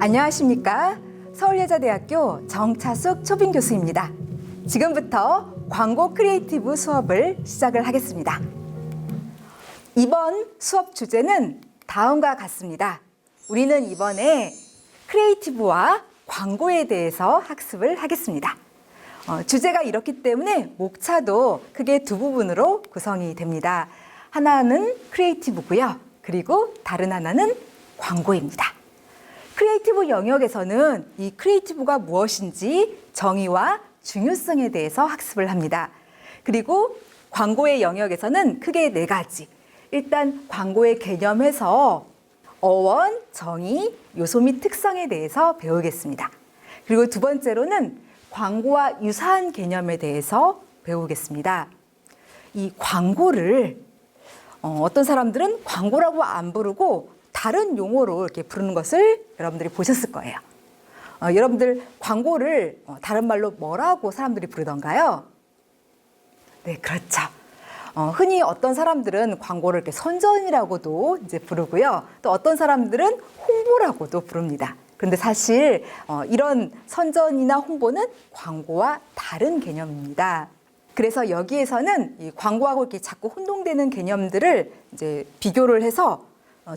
안녕하십니까? 서울예자대학교 정차숙 초빙 교수입니다. 지금부터 광고 크리에이티브 수업을 시작을 하겠습니다. 이번 수업 주제는 다음과 같습니다. 우리는 이번에 크리에이티브와 광고에 대해서 학습을 하겠습니다. 주제가 이렇기 때문에 목차도 크게 두 부분으로 구성이 됩니다. 하나는 크리에이티브고요. 그리고 다른 하나는 광고입니다. 크리에이티브 영역에서는 이 크리에이티브가 무엇인지 정의와 중요성에 대해서 학습을 합니다. 그리고 광고의 영역에서는 크게 네 가지. 일단 광고의 개념에서 어원, 정의, 요소 및 특성에 대해서 배우겠습니다. 그리고 두 번째로는 광고와 유사한 개념에 대해서 배우겠습니다. 이 광고를 어떤 사람들은 광고라고 안 부르고 다른 용어로 이렇게 부르는 것을 여러분들이 보셨을 거예요. 여러분들 광고를 다른 말로 뭐라고 사람들이 부르던가요? 네, 그렇죠. 흔히 어떤 사람들은 광고를 이렇게 선전이라고도 이제 부르고요. 또 어떤 사람들은 홍보라고도 부릅니다. 그런데 사실 이런 선전이나 홍보는 광고와 다른 개념입니다. 그래서 여기에서는 이 광고하고 이렇게 자꾸 혼동되는 개념들을 이제 비교를 해서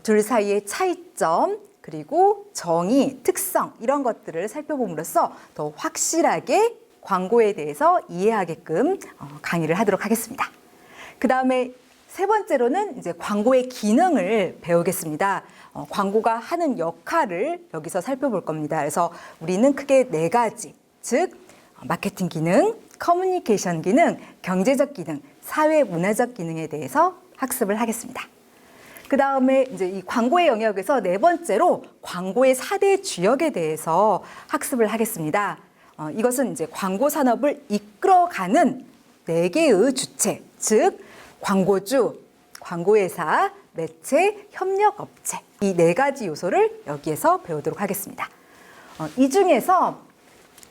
둘 사이의 차이점, 그리고 정의, 특성 이런 것들을 살펴봄으로써 더 확실하게 광고에 대해서 이해하게끔 강의를 하도록 하겠습니다. 그 다음에 세 번째로는 이제 광고의 기능을 배우겠습니다. 광고가 하는 역할을 여기서 살펴볼 겁니다. 그래서 우리는 크게 네 가지, 즉 마케팅 기능, 커뮤니케이션 기능, 경제적 기능, 사회 문화적 기능에 대해서 학습을 하겠습니다. 그 다음에 이제 이 광고의 영역에서 네 번째로 광고의 4대 주역에 대해서 학습을 하겠습니다. 이것은 이제 광고 산업을 이끌어가는 네 개의 주체, 즉 광고주, 광고회사, 매체, 협력업체 이 네 가지 요소를 여기에서 배우도록 하겠습니다. 이 중에서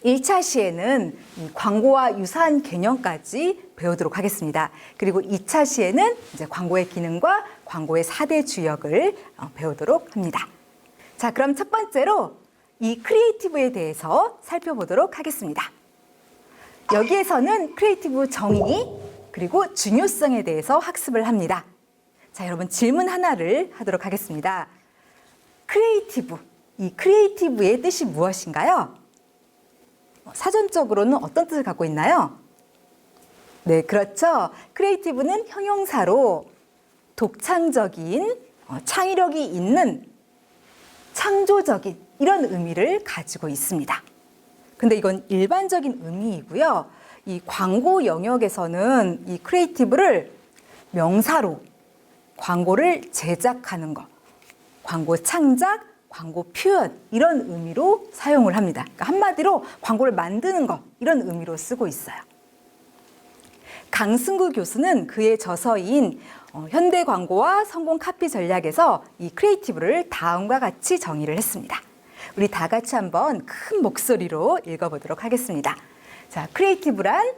1차 시에는 이 광고와 유사한 개념까지 배우도록 하겠습니다. 그리고 2차 시에는 이제 광고의 기능과 광고의 4대 주역을 배우도록 합니다. 자, 그럼 첫 번째로 이 크리에이티브에 대해서 살펴보도록 하겠습니다. 여기에서는 크리에이티브 정의 그리고 중요성에 대해서 학습을 합니다. 자, 여러분 질문 하나를 하도록 하겠습니다. 크리에이티브, 이 크리에이티브의 뜻이 무엇인가요? 사전적으로는 어떤 뜻을 갖고 있나요? 네, 그렇죠. 크리에이티브는 형용사로 독창적인, 창의력이 있는, 창조적인 이런 의미를 가지고 있습니다. 근데 이건 일반적인 의미이고요. 이 광고 영역에서는 이 크리에이티브를 명사로 광고를 제작하는 것, 광고 창작, 광고 표현 이런 의미로 사용을 합니다. 그러니까 한마디로 광고를 만드는 것 이런 의미로 쓰고 있어요. 강승구 교수는 그의 저서인 현대 광고와 성공 카피 전략에서 이 크리에이티브를 다음과 같이 정의를 했습니다. 우리 다 같이 한번 큰 목소리로 읽어보도록 하겠습니다. 자, 크리에이티브란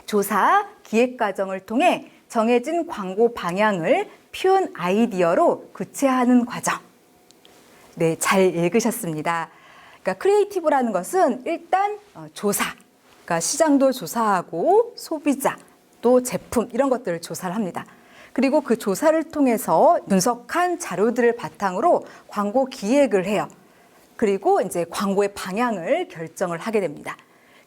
조사, 기획 과정을 통해 정해진 광고 방향을 표현 아이디어로 구체화하는 과정. 네, 잘 읽으셨습니다. 그러니까 크리에이티브라는 것은 일단 조사, 그러니까 시장도 조사하고 소비자, 또 제품 이런 것들을 조사를 합니다. 그리고 그 조사를 통해서 분석한 자료들을 바탕으로 광고 기획을 해요. 그리고 이제 광고의 방향을 결정을 하게 됩니다.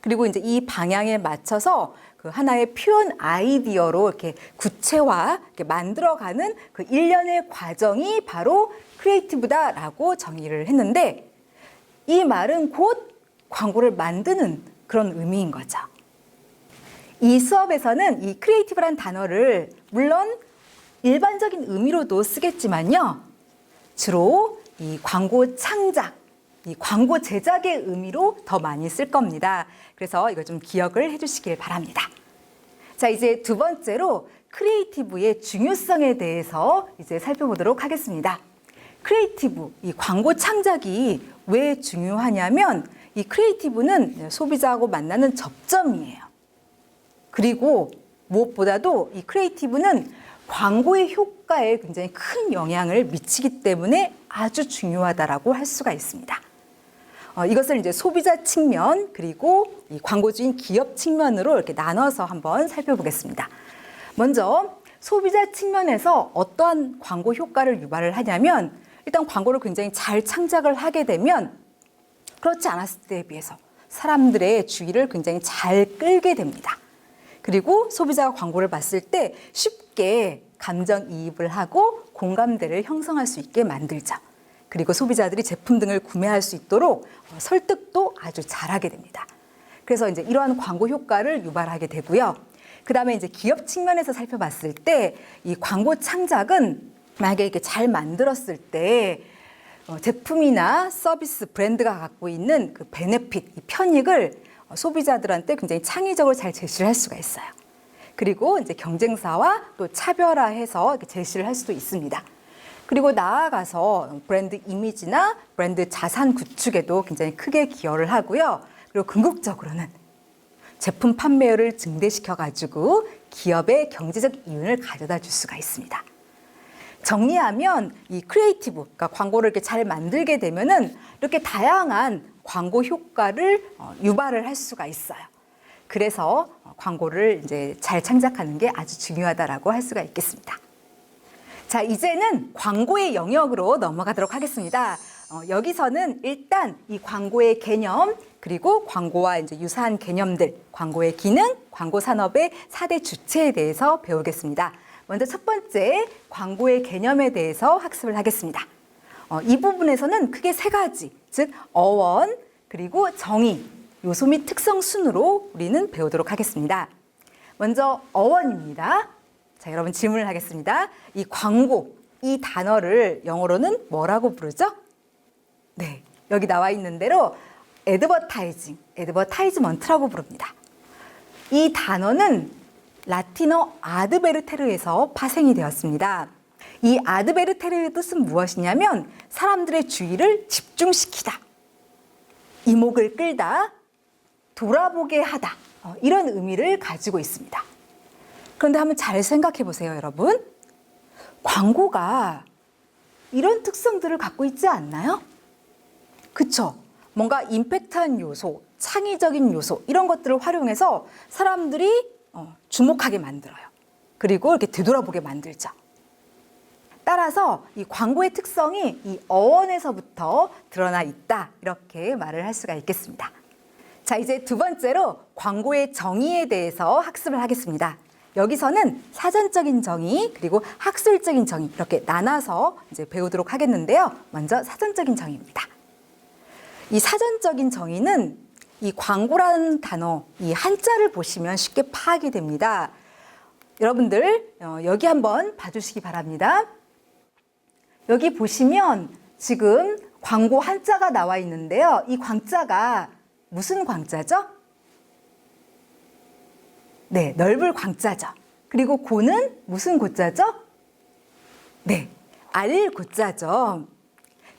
그리고 이제 이 방향에 맞춰서 그 하나의 표현 아이디어로 이렇게 구체화, 이렇게 만들어가는 그 일련의 과정이 바로 크리에이티브다라고 정의를 했는데 이 말은 곧 광고를 만드는 그런 의미인 거죠. 이 수업에서는 이 크리에이티브란 단어를 물론 일반적인 의미로도 쓰겠지만요. 주로 이 광고 창작, 이 광고 제작의 의미로 더 많이 쓸 겁니다. 그래서 이거 좀 기억을 해주시길 바랍니다. 자, 이제 두 번째로 크리에이티브의 중요성에 대해서 이제 살펴보도록 하겠습니다. 크리에이티브, 이 광고 창작이 왜 중요하냐면 이 크리에이티브는 소비자하고 만나는 접점이에요. 그리고 무엇보다도 이 크리에이티브는 광고의 효과에 굉장히 큰 영향을 미치기 때문에 아주 중요하다라고 할 수가 있습니다. 이것을 이제 소비자 측면 그리고 이 광고주인 기업 측면으로 이렇게 나눠서 한번 살펴보겠습니다. 먼저 소비자 측면에서 어떠한 광고 효과를 유발을 하냐면 일단 광고를 굉장히 잘 창작을 하게 되면 그렇지 않았을 때에 비해서 사람들의 주의를 굉장히 잘 끌게 됩니다. 그리고 소비자가 광고를 봤을 때 쉽게 감정이입을 하고 공감대를 형성할 수 있게 만들죠. 그리고 소비자들이 제품 등을 구매할 수 있도록 설득도 아주 잘하게 됩니다. 그래서 이제 이러한 광고 효과를 유발하게 되고요. 그다음에 이제 기업 측면에서 살펴봤을 때 이 광고 창작은 만약에 이렇게 잘 만들었을 때 제품이나 서비스 브랜드가 갖고 있는 그 베네핏, 이 편익을 소비자들한테 굉장히 창의적으로 잘 제시를 할 수가 있어요. 그리고 이제 경쟁사와 또 차별화해서 이렇게 제시를 할 수도 있습니다. 그리고 나아가서 브랜드 이미지나 브랜드 자산 구축에도 굉장히 크게 기여를 하고요. 그리고 궁극적으로는 제품 판매율을 증대시켜가지고 기업의 경제적 이윤을 가져다 줄 수가 있습니다. 정리하면 이 크리에이티브, 그러니까 광고를 이렇게 잘 만들게 되면은 이렇게 다양한 광고 효과를 유발을 할 수가 있어요. 그래서 광고를 이제 잘 창작하는 게 아주 중요하다라고 할 수가 있겠습니다. 자, 이제는 광고의 영역으로 넘어가도록 하겠습니다. 여기서는 일단 이 광고의 개념, 그리고 광고와 이제 유사한 개념들, 광고의 기능, 광고 산업의 4대 주체에 대해서 배우겠습니다. 먼저 첫 번째, 광고의 개념에 대해서 학습을 하겠습니다. 이 부분에서는 크게 세 가지, 즉 어원, 그리고 정의, 요소 및 특성 순으로 우리는 배우도록 하겠습니다. 먼저 어원입니다. 자, 여러분 질문을 하겠습니다. 이 광고, 이 단어를 영어로는 뭐라고 부르죠? 네, 여기 나와 있는 대로 애드버타이징, 애드버타이즈먼트라고 부릅니다. 이 단어는 라틴어 아드베르테르에서 파생이 되었습니다. 이 아드베르테르의 뜻은 무엇이냐면 사람들의 주의를 집중시키다, 이목을 끌다, 돌아보게 하다, 이런 의미를 가지고 있습니다. 그런데 한번 잘 생각해 보세요, 여러분. 광고가 이런 특성들을 갖고 있지 않나요? 그쵸? 뭔가 임팩트한 요소, 창의적인 요소 이런 것들을 활용해서 사람들이 주목하게 만들어요. 그리고 이렇게 되돌아보게 만들죠. 따라서 이 광고의 특성이 이 어원에서부터 드러나 있다, 이렇게 말을 할 수가 있겠습니다. 자, 이제 두 번째로 광고의 정의에 대해서 학습을 하겠습니다. 여기서는 사전적인 정의 그리고 학술적인 정의 이렇게 나눠서 이제 배우도록 하겠는데요. 먼저 사전적인 정의입니다. 이 사전적인 정의는 이 광고라는 단어, 이 한자를 보시면 쉽게 파악이 됩니다. 여러분들 여기 한번 봐주시기 바랍니다. 여기 보시면 지금 광고 한자가 나와 있는데요. 이 광자가 무슨 광자죠? 네, 넓을 광자죠. 그리고 고는 무슨 고자죠? 네, 알 고자죠.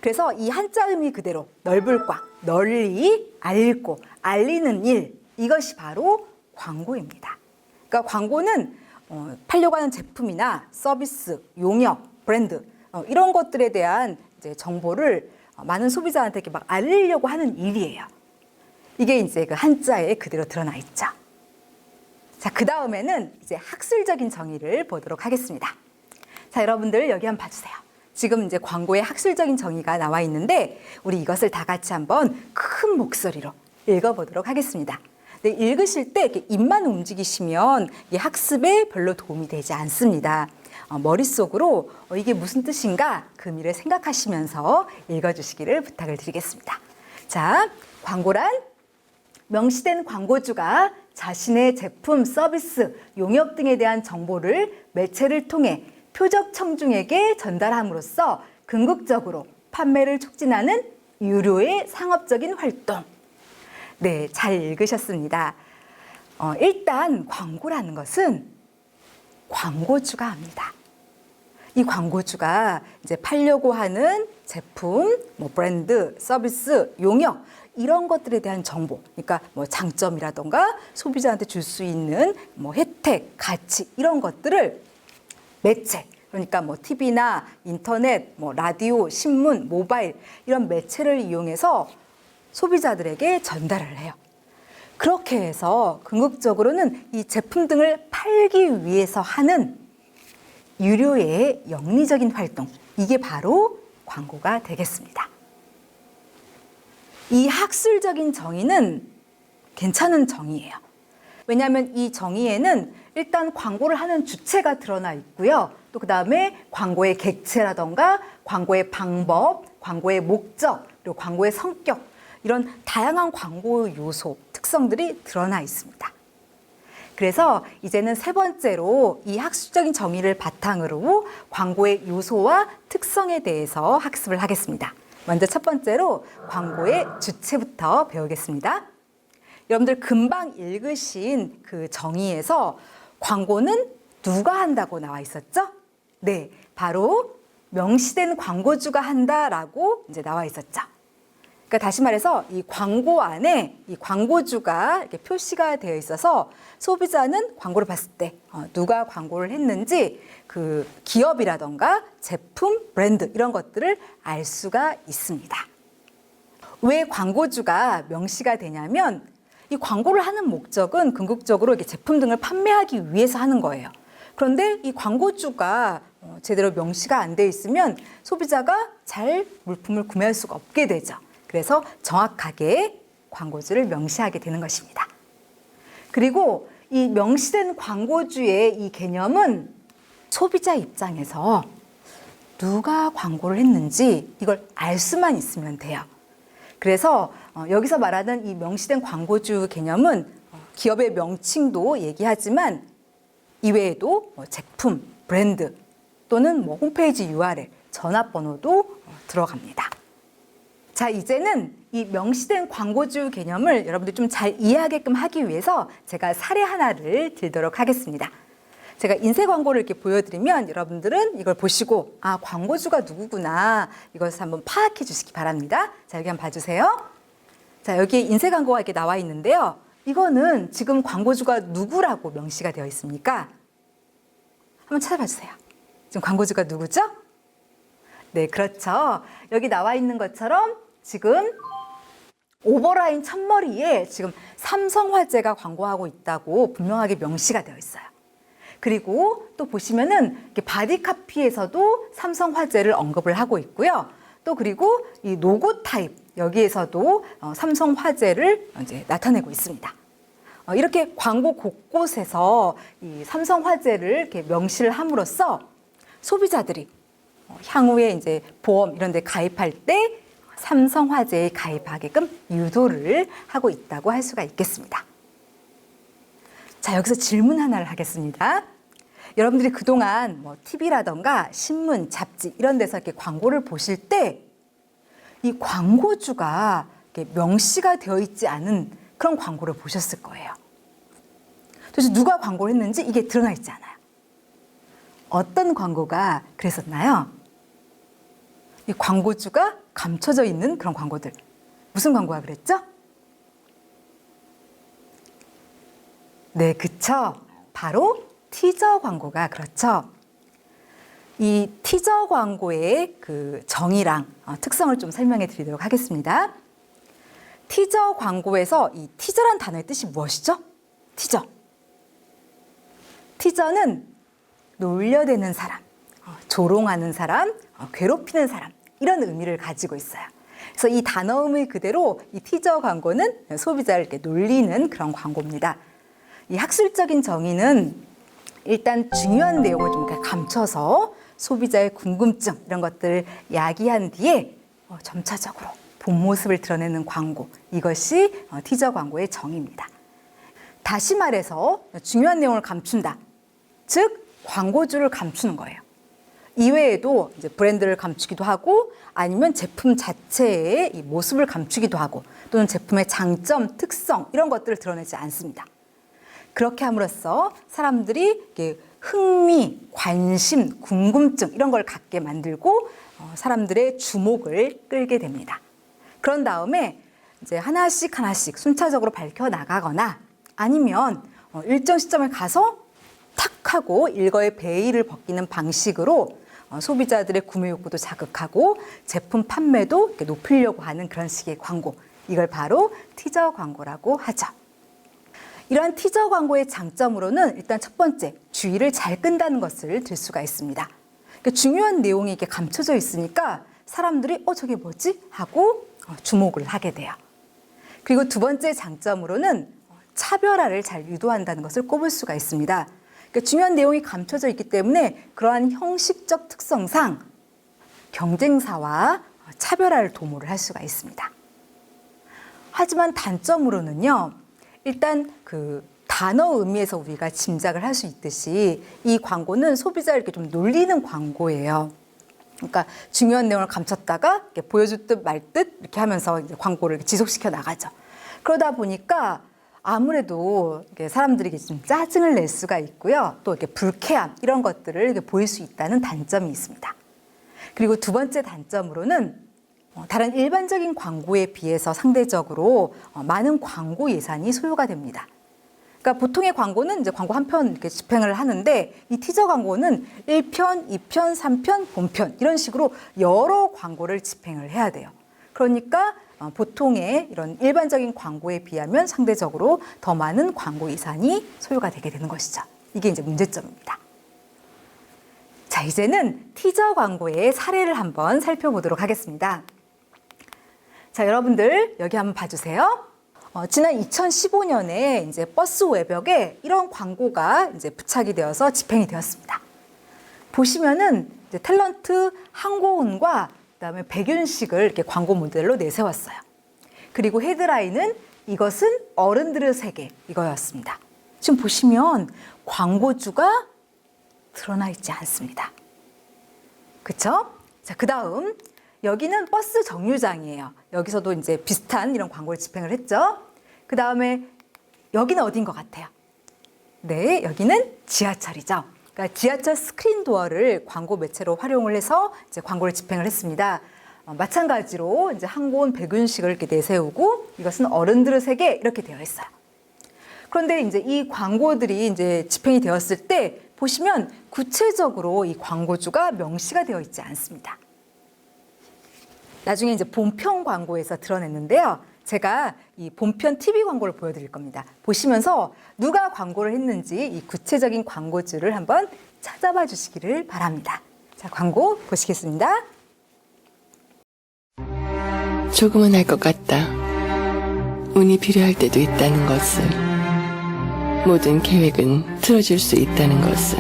그래서 이 한자 의미 그대로 넓을 광, 널리 알고 알리는 일, 이것이 바로 광고입니다. 그러니까 광고는 팔려고 하는 제품이나 서비스, 용역, 브랜드 이런 것들에 대한 이제 정보를 많은 소비자한테 이렇게 막 알리려고 하는 일이에요. 이게 이제 그 한자에 그대로 드러나 있죠. 자, 그 다음에는 이제 학술적인 정의를 보도록 하겠습니다. 자, 여러분들 여기 한번 봐주세요. 지금 이제 광고의 학술적인 정의가 나와 있는데 우리 이것을 다 같이 한번 큰 목소리로 읽어보도록 하겠습니다. 네, 읽으실 때 이렇게 입만 움직이시면 이 학습에 별로 도움이 되지 않습니다. 머릿속으로 이게 무슨 뜻인가 그 의미를 생각하시면서 읽어주시기를 부탁을 드리겠습니다. 자, 광고란 명시된 광고주가 자신의 제품, 서비스, 용역 등에 대한 정보를 매체를 통해 표적 청중에게 전달함으로써 궁극적으로 판매를 촉진하는 유료의 상업적인 활동. 네, 잘 읽으셨습니다. 일단 광고라는 것은 광고주가 합니다. 이 광고주가 이제 팔려고 하는 제품, 브랜드, 서비스, 용역 이런 것들에 대한 정보, 그러니까 장점이라던가 소비자한테 줄 수 있는 혜택, 가치 이런 것들을 매체, 그러니까 TV나 인터넷, 라디오, 신문, 모바일 이런 매체를 이용해서 소비자들에게 전달을 해요. 그렇게 해서 궁극적으로는 이 제품 등을 팔기 위해서 하는 유료의 영리적인 활동, 이게 바로 광고가 되겠습니다. 이 학술적인 정의는 괜찮은 정의예요. 왜냐하면 이 정의에는 일단 광고를 하는 주체가 드러나 있고요. 또 그다음에 광고의 객체라던가 광고의 방법, 광고의 목적, 그리고 광고의 성격, 이런 다양한 광고 요소, 특성들이 드러나 있습니다. 그래서 이제는 세 번째로 이 학술적인 정의를 바탕으로 광고의 요소와 특성에 대해서 학습을 하겠습니다. 먼저 첫 번째로 광고의 주체부터 배우겠습니다. 여러분들 금방 읽으신 그 정의에서 광고는 누가 한다고 나와 있었죠? 네, 바로 명시된 광고주가 한다라고 이제 나와 있었죠. 그러니까 다시 말해서 이 광고 안에 이 광고주가 이렇게 표시가 되어 있어서 소비자는 광고를 봤을 때 누가 광고를 했는지 그 기업이라던가 제품, 브랜드 이런 것들을 알 수가 있습니다. 왜 광고주가 명시가 되냐면 이 광고를 하는 목적은 궁극적으로 이렇게 제품 등을 판매하기 위해서 하는 거예요. 그런데 이 광고주가 제대로 명시가 안 돼 있으면 소비자가 잘 물품을 구매할 수가 없게 되죠. 그래서 정확하게 광고주를 명시하게 되는 것입니다. 그리고 이 명시된 광고주의 이 개념은 소비자 입장에서 누가 광고를 했는지 이걸 알 수만 있으면 돼요. 그래서 여기서 말하는 이 명시된 광고주 개념은 기업의 명칭도 얘기하지만 이외에도 제품, 브랜드 또는 홈페이지 URL, 전화번호도 들어갑니다. 자, 이제는 이 명시된 광고주 개념을 여러분들 좀 잘 이해하게끔 하기 위해서 제가 사례 하나를 들도록 하겠습니다. 제가 인쇄 광고를 이렇게 보여드리면 여러분들은 이걸 보시고 아, 광고주가 누구구나 이것을 한번 파악해 주시기 바랍니다. 자, 여기 한번 봐주세요. 자, 여기에 인쇄 광고가 이렇게 나와 있는데요. 이거는 지금 광고주가 누구라고 명시가 되어 있습니까? 한번 찾아봐 주세요. 지금 광고주가 누구죠? 네, 그렇죠. 여기 나와 있는 것처럼 지금 오버라인 첫머리에 지금 삼성화재가 광고하고 있다고 분명하게 명시가 되어 있어요. 그리고 또 보시면은 바디카피에서도 삼성화재를 언급을 하고 있고요. 또 그리고 이 로고 타입 여기에서도 삼성화재를 이제 나타내고 있습니다. 이렇게 광고 곳곳에서 이 삼성화재를 이렇게 명시를 함으로써 소비자들이 향후에 이제 보험 이런 데 가입할 때 삼성화재에 가입하게끔 유도를 하고 있다고 할 수가 있겠습니다. 자, 여기서 질문 하나를 하겠습니다. 여러분들이 그동안 뭐 TV라던가 신문, 잡지 이런 데서 이렇게 광고를 보실 때 이 광고주가 이렇게 명시가 되어 있지 않은 그런 광고를 보셨을 거예요. 도대체 누가 광고를 했는지 이게 드러나 있지 않아요. 어떤 광고가 그랬었나요? 이 광고주가 감춰져 있는 그런 광고들. 무슨 광고가 그랬죠? 네, 그쵸. 바로 티저 광고가 그렇죠. 이 티저 광고의 그 정의랑 특성을 좀 설명해 드리도록 하겠습니다. 티저 광고에서 이 티저란 단어의 뜻이 무엇이죠? 티저. 티저는 놀려대는 사람, 조롱하는 사람, 괴롭히는 사람 이런 의미를 가지고 있어요. 그래서 이 단어 의미 그대로 이 티저 광고는 소비자를 이렇게 놀리는 그런 광고입니다. 이 학술적인 정의는 일단 중요한 내용을 좀 감춰서 소비자의 궁금증 이런 것들을 야기한 뒤에 점차적으로 본 모습을 드러내는 광고, 이것이 티저 광고의 정의입니다. 다시 말해서 중요한 내용을 감춘다. 즉 광고주를 감추는 거예요. 이외에도 이제 브랜드를 감추기도 하고 아니면 제품 자체의 이 모습을 감추기도 하고 또는 제품의 장점, 특성 이런 것들을 드러내지 않습니다. 그렇게 함으로써 사람들이 이렇게 흥미, 관심, 궁금증 이런 걸 갖게 만들고 사람들의 주목을 끌게 됩니다. 그런 다음에 이제 하나씩 하나씩 순차적으로 밝혀 나가거나 아니면 일정 시점에 가서 탁 하고 일거에 베일을 벗기는 방식으로 소비자들의 구매 욕구도 자극하고 제품 판매도 이렇게 높이려고 하는 그런 식의 광고, 이걸 바로 티저 광고라고 하죠. 이러한 티저 광고의 장점으로는 일단 첫 번째, 주의를 잘 끈다는 것을 들 수가 있습니다. 그러니까 중요한 내용이 이렇게 감춰져 있으니까 사람들이 저게 뭐지? 하고 주목을 하게 돼요. 그리고 두 번째 장점으로는 차별화를 잘 유도한다는 것을 꼽을 수가 있습니다. 그러니까 중요한 내용이 감춰져 있기 때문에 그러한 형식적 특성상 경쟁사와 차별화를 도모를 할 수가 있습니다. 하지만 단점으로는요, 일단 그 단어 의미에서 우리가 짐작을 할 수 있듯이 이 광고는 소비자를 이렇게 좀 놀리는 광고예요. 그러니까 중요한 내용을 감췄다가 이렇게 보여줄 듯 말 듯 이렇게 하면서 이제 광고를 지속시켜 나가죠. 그러다 보니까 아무래도 이렇게 사람들이 좀 짜증을 낼 수가 있고요. 또 이렇게 불쾌함 이런 것들을 이렇게 보일 수 있다는 단점이 있습니다. 그리고 두 번째 단점으로는 다른 일반적인 광고에 비해서 상대적으로 많은 광고 예산이 소요가 됩니다. 그러니까 보통의 광고는 이제 광고 한 편 이렇게 집행을 하는데 이 티저 광고는 1편, 2편, 3편, 본편 이런 식으로 여러 광고를 집행을 해야 돼요. 그러니까 보통의 이런 일반적인 광고에 비하면 상대적으로 더 많은 광고 예산이 소요가 되게 되는 것이죠. 이게 이제 문제점입니다. 자, 이제는 티저 광고의 사례를 한번 살펴보도록 하겠습니다. 자, 여러분들 여기 한번 봐주세요. 지난 2015년에 이제 버스 외벽에 이런 광고가 이제 부착이 되어서 집행이 되었습니다. 보시면은 이제 탤런트 한고은과 그다음에 백윤식을 이렇게 광고 모델로 내세웠어요. 그리고 헤드라인은 이것은 어른들의 세계 이거였습니다. 지금 보시면 광고주가 드러나 있지 않습니다. 그렇죠? 자, 그다음 여기는 버스 정류장이에요. 여기서도 이제 비슷한 이런 광고를 집행을 했죠. 그 다음에 여기는 어딘 것 같아요? 네, 여기는 지하철이죠. 그러니까 지하철 스크린 도어를 광고 매체로 활용을 해서 이제 광고를 집행을 했습니다. 마찬가지로 이제 한고은 백윤식을 이렇게 내세우고 이것은 어른들의 세계 이렇게 되어 있어요. 그런데 이제 이 광고들이 이제 집행이 되었을 때 보시면 구체적으로 이 광고주가 명시가 되어 있지 않습니다. 나중에 이제 본편 광고에서 드러냈는데요. 제가 이 본편 TV 광고를 보여드릴 겁니다. 보시면서 누가 광고를 했는지 이 구체적인 광고주를 한번 찾아봐 주시기를 바랍니다. 자, 광고 보시겠습니다. 조금은 알 것 같다. 운이 필요할 때도 있다는 것을. 모든 계획은 틀어질 수 있다는 것을.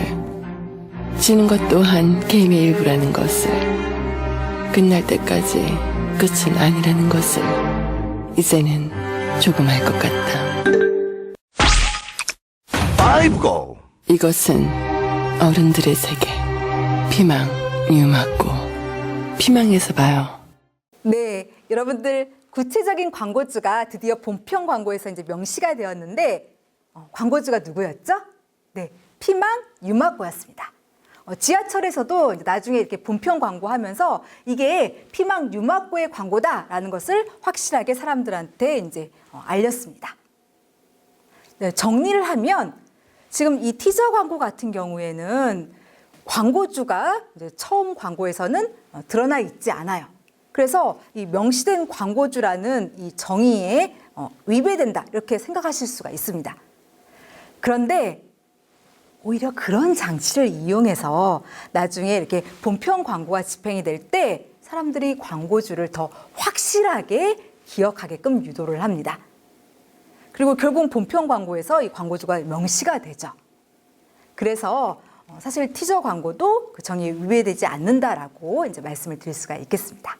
지는 것 또한 게임의 일부라는 것을. 끝날 때까지 끝은 아니라는 것을 이제는 조금 알 것 같다. 이것은 어른들의 세계. 피망, 유맞고 피망에서 봐요. 네, 여러분들 구체적인 광고주가 드디어 본편 광고에서 이제 명시가 되었는데 광고주가 누구였죠? 네, 피망, 유맞고였습니다. 지하철에서도 나중에 이렇게 본편 광고하면서 이게 피망 유맞고의 광고다라는 것을 확실하게 사람들한테 이제 알렸습니다. 네, 정리를 하면 지금 이 티저 광고 같은 경우에는 광고주가 이제 처음 광고에서는 드러나 있지 않아요. 그래서 이 명시된 광고주라는 이 정의에 위배된다 이렇게 생각하실 수가 있습니다. 그런데 오히려 그런 장치를 이용해서 나중에 이렇게 본편 광고가 집행이 될 때 사람들이 광고주를 더 확실하게 기억하게끔 유도를 합니다. 그리고 결국 본편 광고에서 이 광고주가 명시가 되죠. 그래서 사실 티저 광고도 그 정의에 위배되지 않는다라고 이제 말씀을 드릴 수가 있겠습니다.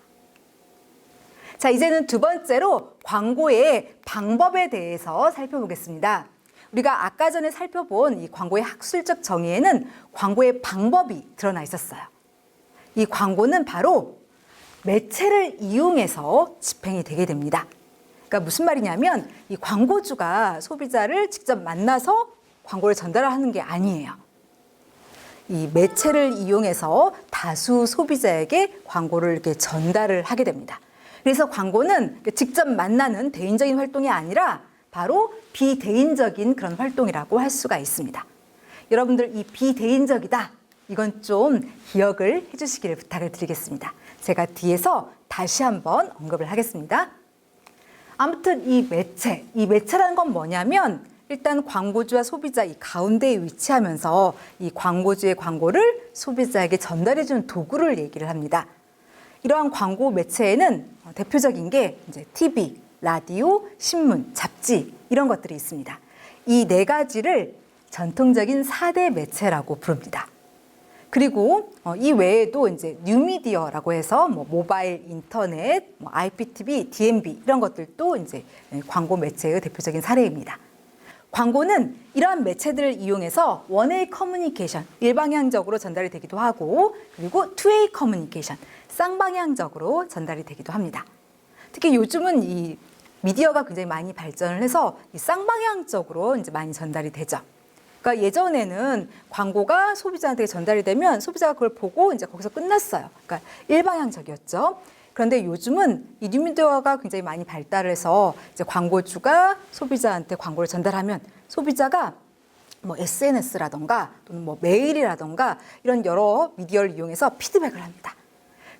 자, 이제는 두 번째로 광고의 방법에 대해서 살펴보겠습니다. 우리가 아까 전에 살펴본 이 광고의 학술적 정의에는 광고의 방법이 드러나 있었어요. 이 광고는 바로 매체를 이용해서 집행이 되게 됩니다. 그러니까 무슨 말이냐면 이 광고주가 소비자를 직접 만나서 광고를 전달하는 게 아니에요. 이 매체를 이용해서 다수 소비자에게 광고를 이렇게 전달을 하게 됩니다. 그래서 광고는 직접 만나는 대인적인 활동이 아니라 바로 비대인적인 그런 활동이라고 할 수가 있습니다. 여러분들 이 비대인적이다. 이건 좀 기억을 해주시기를 부탁을 드리겠습니다. 제가 뒤에서 다시 한번 언급을 하겠습니다. 아무튼 이 매체라는 건 뭐냐면 일단 광고주와 소비자 이 가운데에 위치하면서 이 광고주의 광고를 소비자에게 전달해주는 도구를 얘기를 합니다. 이러한 광고 매체에는 대표적인 게 이제 TV, 라디오, 신문, 잡지 이런 것들이 있습니다. 이 네 가지를 전통적인 4대 매체라고 부릅니다. 그리고 이 외에도 이제 뉴미디어라고 해서 뭐 모바일, 인터넷, 뭐 IPTV, DMB 이런 것들도 이제 광고 매체의 대표적인 사례입니다. 광고는 이러한 매체들을 이용해서 원웨이 커뮤니케이션, 일방향적으로 전달이 되기도 하고 그리고 투웨이 커뮤니케이션, 쌍방향적으로 전달이 되기도 합니다. 특히 요즘은 이 미디어가 굉장히 많이 발전을 해서 이 쌍방향적으로 이제 많이 전달이 되죠. 그러니까 예전에는 광고가 소비자한테 전달이 되면 소비자가 그걸 보고 이제 거기서 끝났어요. 그러니까 일방향적이었죠. 그런데 요즘은 이 뉴미디어가 굉장히 많이 발달을 해서 이제 광고주가 소비자한테 광고를 전달하면 소비자가 뭐 SNS라던가 또는 뭐 메일이라던가 이런 여러 미디어를 이용해서 피드백을 합니다.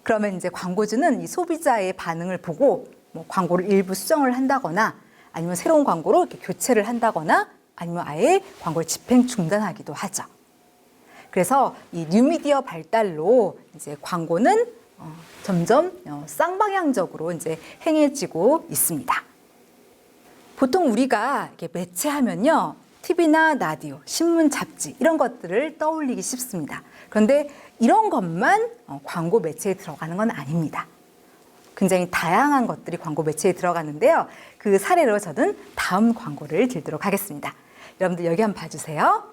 그러면 이제 광고주는 이 소비자의 반응을 보고 뭐 광고를 일부 수정을 한다거나 아니면 새로운 광고로 이렇게 교체를 한다거나 아니면 아예 광고를 집행 중단하기도 하죠. 그래서 이 뉴미디어 발달로 이제 광고는 점점 쌍방향적으로 이제 행해지고 있습니다. 보통 우리가 이렇게 매체하면요, TV나 라디오, 신문, 잡지 이런 것들을 떠올리기 쉽습니다. 그런데 이런 것만 광고 매체에 들어가는 건 아닙니다. 굉장히 다양한 것들이 광고 매체에 들어가는데요. 그 사례로 저는 다음 광고를 들도록 하겠습니다. 여러분들 여기 한번 봐주세요.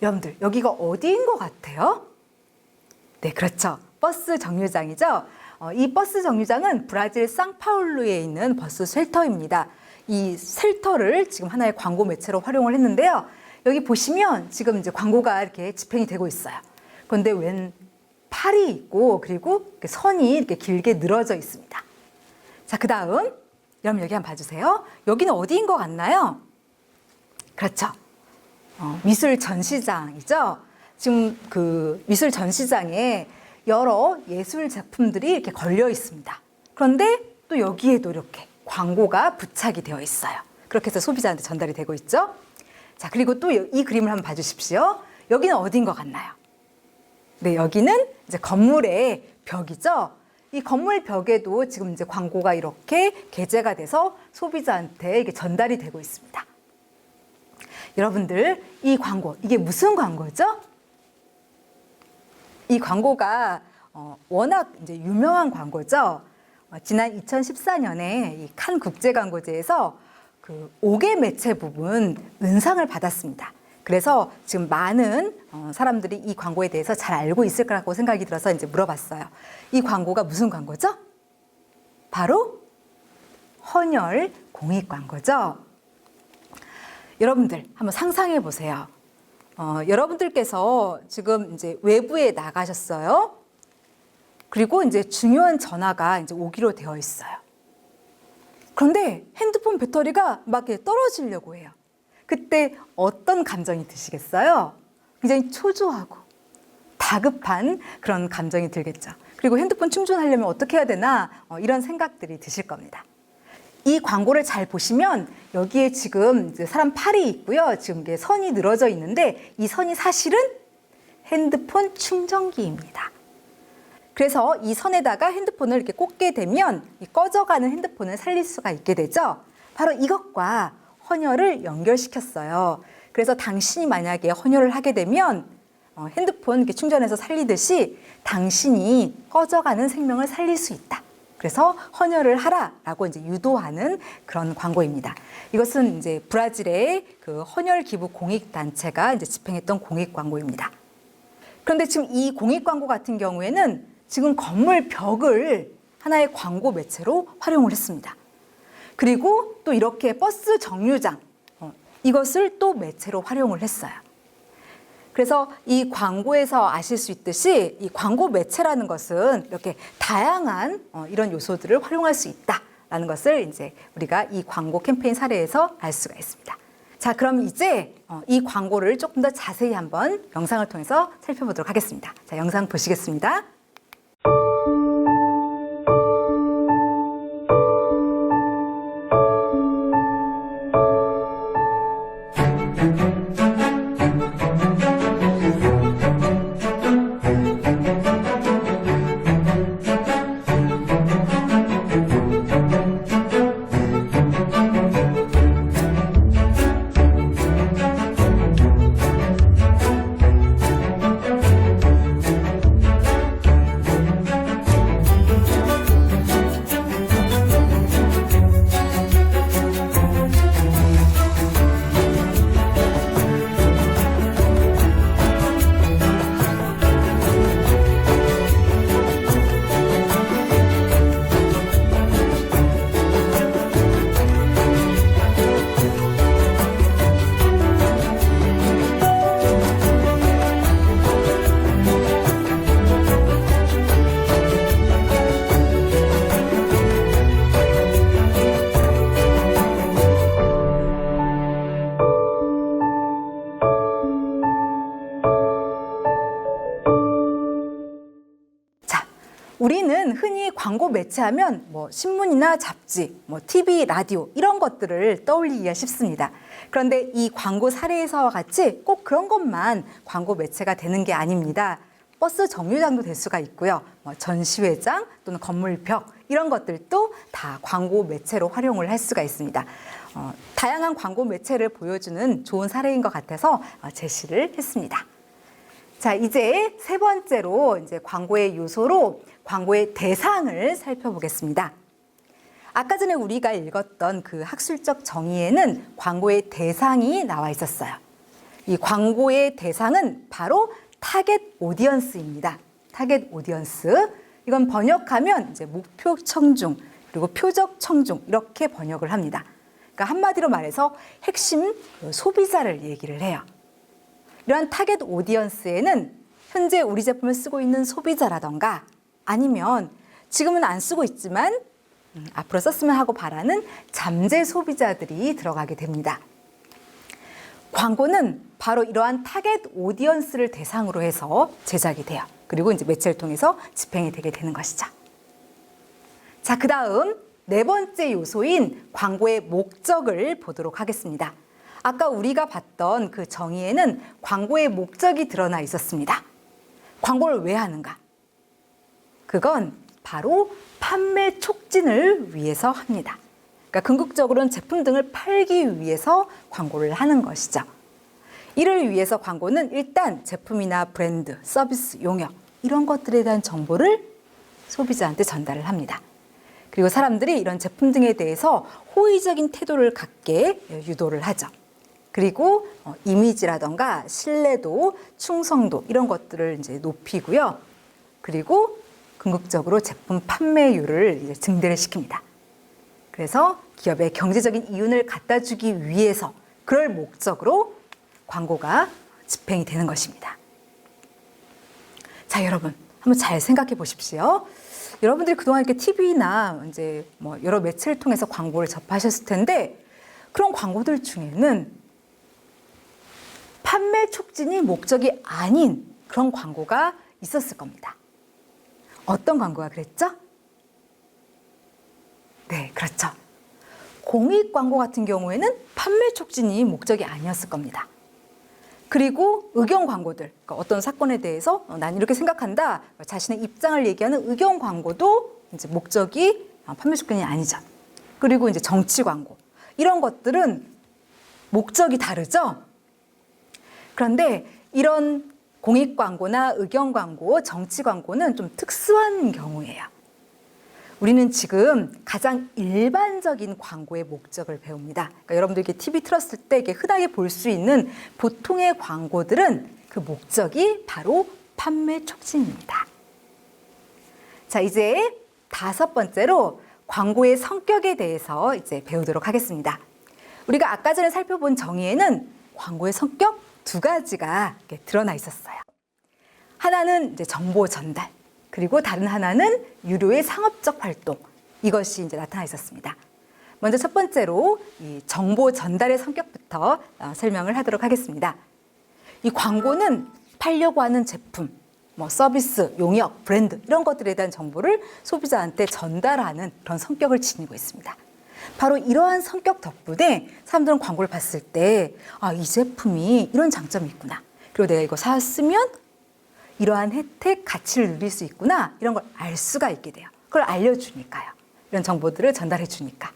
여러분들 여기가 어디인 것 같아요? 네, 그렇죠. 버스 정류장이죠. 이 버스 정류장은 브라질 상파울루에 있는 버스 쉘터입니다. 이 쉘터를 지금 하나의 광고 매체로 활용을 했는데요. 여기 보시면 지금 이제 광고가 이렇게 집행이 되고 있어요. 그런데 웬 팔이 있고 그리고 이렇게 선이 이렇게 길게 늘어져 있습니다. 자, 그 다음 여러분 여기 한번 봐주세요. 여기는 어디인 것 같나요? 그렇죠. 미술 전시장이죠. 지금 그 미술 전시장에 여러 예술 작품들이 이렇게 걸려 있습니다. 그런데 또 여기에도 이렇게 광고가 부착이 되어 있어요. 그렇게 해서 소비자한테 전달이 되고 있죠. 자, 그리고 또 이 그림을 한번 봐주십시오. 여기는 어디인 것 같나요? 네, 여기는 이제 건물의 벽이죠. 이 건물 벽에도 지금 이제 광고가 이렇게 게재가 돼서 소비자한테 이렇게 전달이 되고 있습니다. 여러분들, 이 광고, 이게 무슨 광고죠? 이 광고가 워낙 이제 유명한 광고죠. 지난 2014년에 이 칸 국제광고제에서 그 5개 매체 부분 은상을 받았습니다. 그래서 지금 많은 사람들이 이 광고에 대해서 잘 알고 있을 거라고 생각이 들어서 이제 물어봤어요. 이 광고가 무슨 광고죠? 바로 헌혈 공익 광고죠. 여러분들 한번 상상해 보세요. 여러분들께서 지금 이제 외부에 나가셨어요. 그리고 이제 중요한 전화가 이제 오기로 되어 있어요. 그런데 핸드폰 배터리가 막 이렇게 떨어지려고 해요. 그때 어떤 감정이 드시겠어요? 굉장히 초조하고 다급한 그런 감정이 들겠죠. 그리고 핸드폰 충전하려면 어떻게 해야 되나 이런 생각들이 드실 겁니다. 이 광고를 잘 보시면 여기에 지금 이제 사람 팔이 있고요. 지금 이게 선이 늘어져 있는데 이 선이 사실은 핸드폰 충전기입니다. 그래서 이 선에다가 핸드폰을 이렇게 꽂게 되면 이 꺼져가는 핸드폰을 살릴 수가 있게 되죠. 바로 이것과 헌혈을 연결시켰어요. 그래서 당신이 만약에 헌혈을 하게 되면 핸드폰 이렇게 충전해서 살리듯이 당신이 꺼져가는 생명을 살릴 수 있다. 그래서 헌혈을 하라라고 이제 유도하는 그런 광고입니다. 이것은 이제 브라질의 그 헌혈 기부 공익 단체가 이제 집행했던 공익 광고입니다. 그런데 지금 이 공익 광고 같은 경우에는 지금 건물 벽을 하나의 광고 매체로 활용을 했습니다. 그리고 또 이렇게 버스 정류장 이것을 또 매체로 활용을 했어요. 그래서 이 광고에서 아실 수 있듯이 이 광고 매체라는 것은 이렇게 다양한 이런 요소들을 활용할 수 있다라는 것을 이제 우리가 이 광고 캠페인 사례에서 알 수가 있습니다. 자, 그럼 이제 이 광고를 조금 더 자세히 한번 영상을 통해서 살펴보도록 하겠습니다. 자, 영상 보시겠습니다. 우리는 흔히 광고 매체하면 뭐 신문이나 잡지, 뭐 TV, 라디오 이런 것들을 떠올리기가 쉽습니다. 그런데 이 광고 사례에서와 같이 꼭 그런 것만 광고 매체가 되는 게 아닙니다. 버스 정류장도 될 수가 있고요. 뭐 전시회장 또는 건물 벽 이런 것들도 다 광고 매체로 활용을 할 수가 있습니다. 다양한 광고 매체를 보여주는 좋은 사례인 것 같아서 제시를 했습니다. 자, 이제 세 번째로 이제 광고의 요소로 광고의 대상을 살펴보겠습니다. 아까 전에 우리가 읽었던 그 학술적 정의에는 광고의 대상이 나와 있었어요. 이 광고의 대상은 바로 타겟 오디언스입니다. 타겟 오디언스. 이건 번역하면 이제 목표 청중 그리고 표적 청중 이렇게 번역을 합니다. 그러니까 한마디로 말해서 핵심 소비자를 얘기를 해요. 이러한 타겟 오디언스에는 현재 우리 제품을 쓰고 있는 소비자라던가 아니면 지금은 안 쓰고 있지만 앞으로 썼으면 하고 바라는 잠재 소비자들이 들어가게 됩니다. 광고는 바로 이러한 타겟 오디언스를 대상으로 해서 제작이 돼요. 그리고 이제 매체를 통해서 집행이 되게 되는 것이죠. 자, 그다음 네 번째 요소인 광고의 목적을 보도록 하겠습니다. 아까 우리가 봤던 그 정의에는 광고의 목적이 드러나 있었습니다. 광고를 왜 하는가? 그건 바로 판매 촉진을 위해서 합니다. 그러니까 궁극적으로는 제품 등을 팔기 위해서 광고를 하는 것이죠. 이를 위해서 광고는 일단 제품이나 브랜드, 서비스, 용역 이런 것들에 대한 정보를 소비자한테 전달을 합니다. 그리고 사람들이 이런 제품 등에 대해서 호의적인 태도를 갖게 유도를 하죠. 그리고 이미지라던가 신뢰도, 충성도 이런 것들을 이제 높이고요. 그리고 궁극적으로 제품 판매율을 이제 증대를 시킵니다. 그래서 기업의 경제적인 이윤을 갖다 주기 위해서 그럴 목적으로 광고가 집행이 되는 것입니다. 자, 여러분 한번 잘 생각해 보십시오. 여러분들이 그동안 이렇게 TV나 이제 뭐 여러 매체를 통해서 광고를 접하셨을 텐데 그런 광고들 중에는 판매 촉진이 목적이 아닌 그런 광고가 있었을 겁니다. 어떤 광고가 그랬죠? 네, 그렇죠. 공익 광고 같은 경우에는 판매 촉진이 목적이 아니었을 겁니다. 그리고 의견 광고들, 그러니까 어떤 사건에 대해서 난 이렇게 생각한다, 자신의 입장을 얘기하는 의견 광고도 이제 목적이 판매 촉진이 아니죠. 그리고 이제 정치 광고, 이런 것들은 목적이 다르죠. 그런데 이런 공익 광고나 의견 광고, 정치 광고는 좀 특수한 경우예요. 우리는 지금 가장 일반적인 광고의 목적을 배웁니다. 그러니까 여러분들 이렇게 TV 틀었을 때 이렇게 흔하게 볼 수 있는 보통의 광고들은 그 목적이 바로 판매 촉진입니다. 자, 이제 다섯 번째로 광고의 성격에 대해서 이제 배우도록 하겠습니다. 우리가 아까 전에 살펴본 정의에는 광고의 성격 두 가지가 이렇게 드러나 있었어요. 하나는 이제 정보 전달. 그리고 다른 하나는 유료의 상업적 활동. 이것이 이제 나타나 있었습니다. 먼저 첫 번째로 이 정보 전달의 성격부터 설명을 하도록 하겠습니다. 이 광고는 팔려고 하는 제품, 뭐 서비스, 용역, 브랜드 이런 것들에 대한 정보를 소비자한테 전달하는 그런 성격을 지니고 있습니다. 바로 이러한 성격 덕분에 사람들은 광고를 봤을 때 이 제품이 이런 장점이 있구나. 그리고 내가 이거 샀으면 이러한 혜택, 가치를 누릴 수 있구나. 이런 걸 알 수가 있게 돼요. 그걸 알려주니까요. 이런 정보들을 전달해 주니까.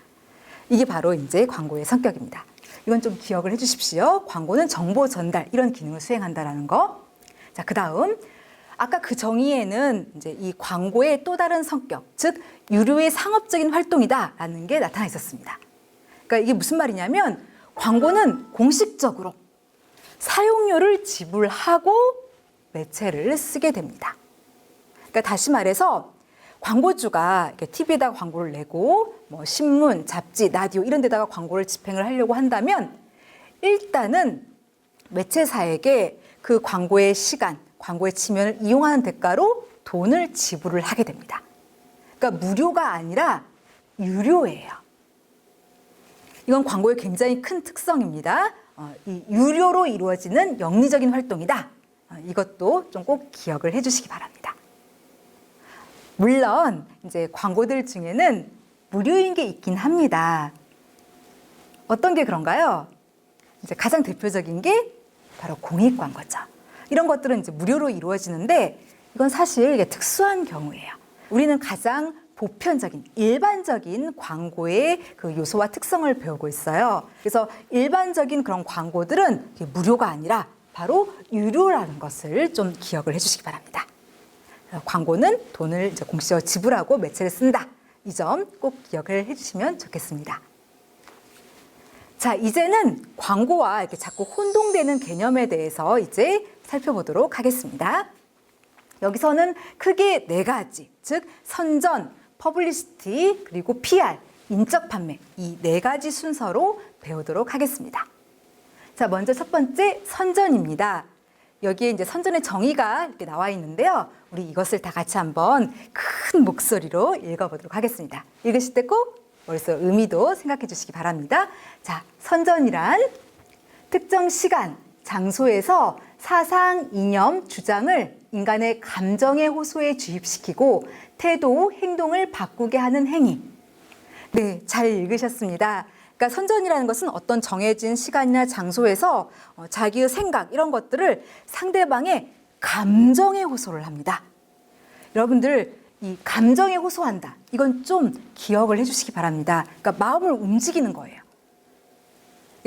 이게 바로 이제 광고의 성격입니다. 이건 좀 기억을 해 주십시오. 광고는 정보 전달, 이런 기능을 수행한다라는 거. 자, 그 다음. 아까 그 정의에는 이제 이 광고의 또 다른 성격, 즉, 유료의 상업적인 활동이다라는 게 나타나 있었습니다. 그러니까 이게 무슨 말이냐면, 광고는 공식적으로 사용료를 지불하고 매체를 쓰게 됩니다. 그러니까 다시 말해서 광고주가 이렇게 TV에다가 광고를 내고 뭐 신문, 잡지, 라디오 이런 데다가 광고를 집행을 하려고 한다면 일단은 매체사에게 그 광고의 시간, 광고의 지면을 이용하는 대가로 돈을 지불을 하게 됩니다. 그러니까 무료가 아니라 유료예요. 이건 광고의 굉장히 큰 특성입니다. 이 유료로 이루어지는 영리적인 활동이다. 이것도 좀 꼭 기억을 해주시기 바랍니다. 물론 이제 광고들 중에는 무료인 게 있긴 합니다. 어떤 게 그런가요? 이제 가장 대표적인 게 바로 공익 광고죠. 이런 것들은 이제 무료로 이루어지는데 이건 사실 이게 특수한 경우예요. 우리는 가장 보편적인 일반적인 광고의 그 요소와 특성을 배우고 있어요. 그래서 일반적인 그런 광고들은 이게 무료가 아니라 바로 유료라는 것을 좀 기억을 해주시기 바랍니다. 광고는 돈을 이제 공식적으로 지불하고 매체를 쓴다. 이 점 꼭 기억을 해주시면 좋겠습니다. 자, 이제는 광고와 이렇게 자꾸 혼동되는 개념에 대해서 이제 살펴보도록 하겠습니다. 여기서는 크게 네 가지, 즉 선전, 퍼블리시티, 그리고 PR, 인적 판매 이 네 가지 순서로 배우도록 하겠습니다. 자, 먼저 첫 번째 선전입니다. 여기에 이제 선전의 정의가 이렇게 나와 있는데요. 우리 이것을 다 같이 한번 큰 목소리로 읽어보도록 하겠습니다. 읽으실 때 꼭 머릿속 의미도 생각해 주시기 바랍니다. 자, 선전이란 특정 시간, 장소에서 사상, 이념, 주장을 인간의 감정의 호소에 주입시키고 태도, 행동을 바꾸게 하는 행위. 네, 잘 읽으셨습니다. 그러니까 선전이라는 것은 어떤 정해진 시간이나 장소에서 자기의 생각 이런 것들을 상대방의 감정에 호소를 합니다. 여러분들 이 감정에 호소한다. 이건 좀 기억을 해주시기 바랍니다. 그러니까 마음을 움직이는 거예요.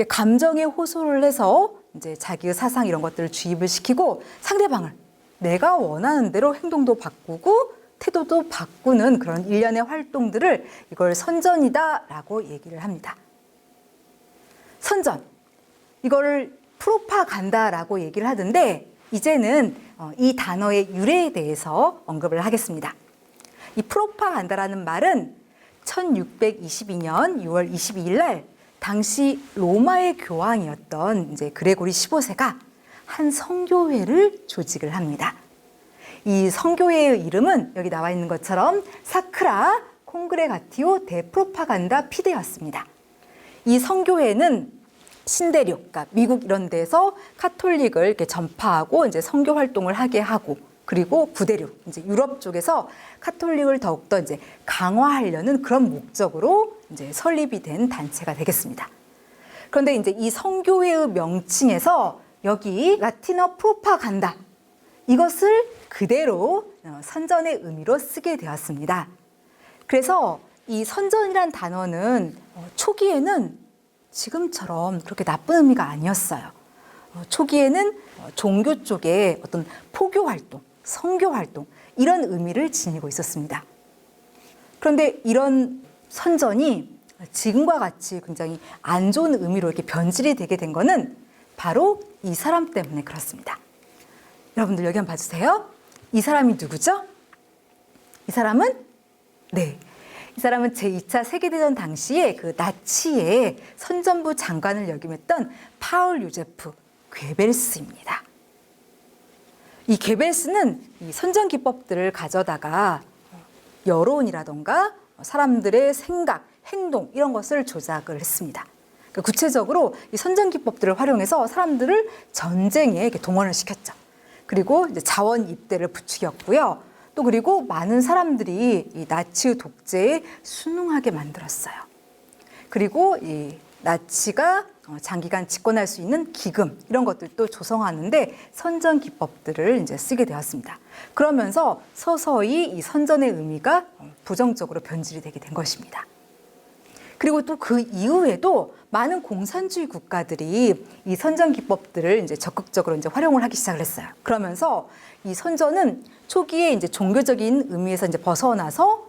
감정에 호소를 해서 이제 자기의 사상 이런 것들을 주입을 시키고 상대방을 내가 원하는 대로 행동도 바꾸고 태도도 바꾸는 그런 일련의 활동들을 이걸 선전이다라고 얘기를 합니다. 선전, 이거를 프로파간다라고 얘기를 하던데 이제는 이 단어의 유래에 대해서 언급을 하겠습니다. 이 프로파간다라는 말은 1622년 6월 22일 날 당시 로마의 교황이었던 이제 그레고리 15세가 한 성교회를 조직을 합니다. 이 성교회의 이름은 여기 나와 있는 것처럼 사크라 콩그레가티오 데 프로파간다 피데였습니다. 이 성교회는 신대륙, 그러니까 미국 이런 데서 카톨릭을 이렇게 전파하고 이제 선교 활동을 하게 하고 그리고 구대륙, 이제 유럽 쪽에서 카톨릭을 더욱더 이제 강화하려는 그런 목적으로 이제 설립이 된 단체가 되겠습니다. 그런데 이제 이 성교회의 명칭에서 여기 라틴어 프로파간다 이것을 그대로 선전의 의미로 쓰게 되었습니다. 그래서 이 선전이란 단어는 초기에는 지금처럼 그렇게 나쁜 의미가 아니었어요. 초기에는 종교 쪽에 어떤 포교 활동, 선교 활동 이런 의미를 지니고 있었습니다. 그런데 이런 선전이 지금과 같이 굉장히 안 좋은 의미로 이렇게 변질이 되게 된 거는 바로 이 사람 때문에 그렇습니다. 여러분들 여기 한번 봐주세요. 이 사람이 누구죠? 이 사람은 이 사람은 제2차 세계대전 당시에 그 나치의 선전부 장관을 역임했던 파울 요제프 괴벨스입니다. 이 괴벨스는 이 선전 기법들을 가져다가 여론이라던가 사람들의 생각, 행동 이런 것을 조작을 했습니다. 구체적으로 이 선전 기법들을 활용해서 사람들을 전쟁에 이렇게 동원을 시켰죠. 그리고 이제 자원 입대를 부추겼고요. 또 그리고 많은 사람들이 이 나치의 독재에 순응하게 만들었어요. 그리고 이 나치가 장기간 집권할 수 있는 기금 이런 것들도 조성하는데 선전 기법들을 이제 쓰게 되었습니다. 그러면서 서서히 이 선전의 의미가 부정적으로 변질이 되게 된 것입니다. 그리고 또 그 이후에도 많은 공산주의 국가들이 이 선전 기법들을 이제 적극적으로 이제 활용을 하기 시작을 했어요. 그러면서 이 선전은 초기에 이제 종교적인 의미에서 이제 벗어나서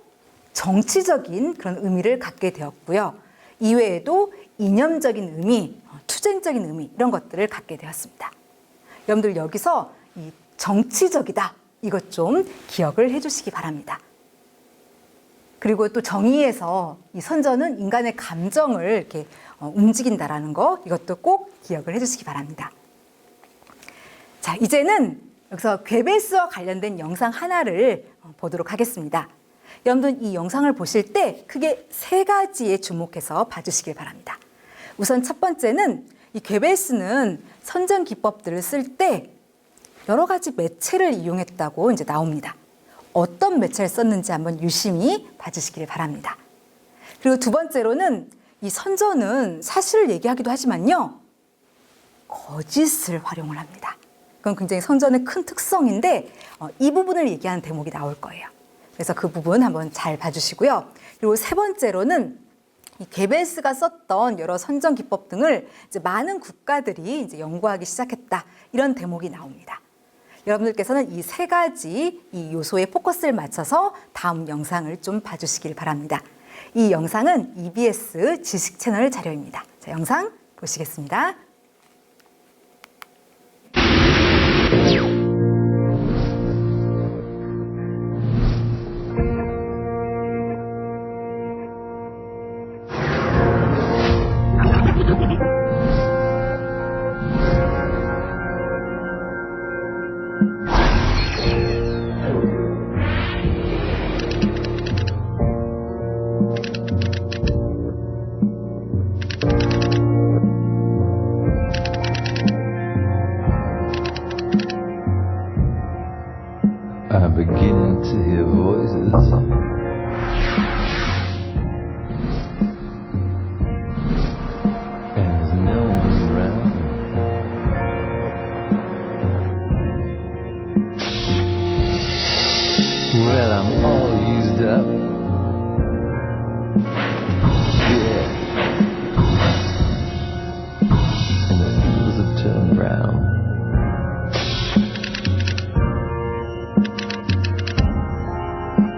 정치적인 그런 의미를 갖게 되었고요. 이외에도 이념적인 의미, 투쟁적인 의미 이런 것들을 갖게 되었습니다. 여러분들 여기서 이 정치적이다 이것 좀 기억을 해주시기 바랍니다. 그리고 또 정의에서 이 선전은 인간의 감정을 이렇게 움직인다라는 거 이것도 꼭 기억을 해주시기 바랍니다. 자, 이제는 여기서 괴벨스와 관련된 영상 하나를 보도록 하겠습니다. 여러분들 이 영상을 보실 때 크게 세 가지에 주목해서 봐주시길 바랍니다. 우선 첫 번째는 이 괴벨스는 선전 기법들을 쓸 때 여러 가지 매체를 이용했다고 이제 나옵니다. 어떤 매체를 썼는지 한번 유심히 봐주시길 바랍니다. 그리고 두 번째로는 이 선전은 사실을 얘기하기도 하지만요, 거짓을 활용을 합니다. 그건 굉장히 선전의 큰 특성인데 이 부분을 얘기하는 대목이 나올 거예요. 그래서 그 부분 한번 잘 봐주시고요. 그리고 세 번째로는 이 게벨스가 썼던 여러 선전 기법 등을 이제 많은 국가들이 이제 연구하기 시작했다, 이런 대목이 나옵니다. 여러분들께서는 이 세 가지 이 요소에 포커스를 맞춰서 다음 영상을 좀 봐주시길 바랍니다. 이 영상은 EBS 지식 채널 자료입니다. 자, 영상 보시겠습니다. I'm beginning to hear voices. And there's no one around. Well, I'm all used up. Yeah. And the wheels have turned round.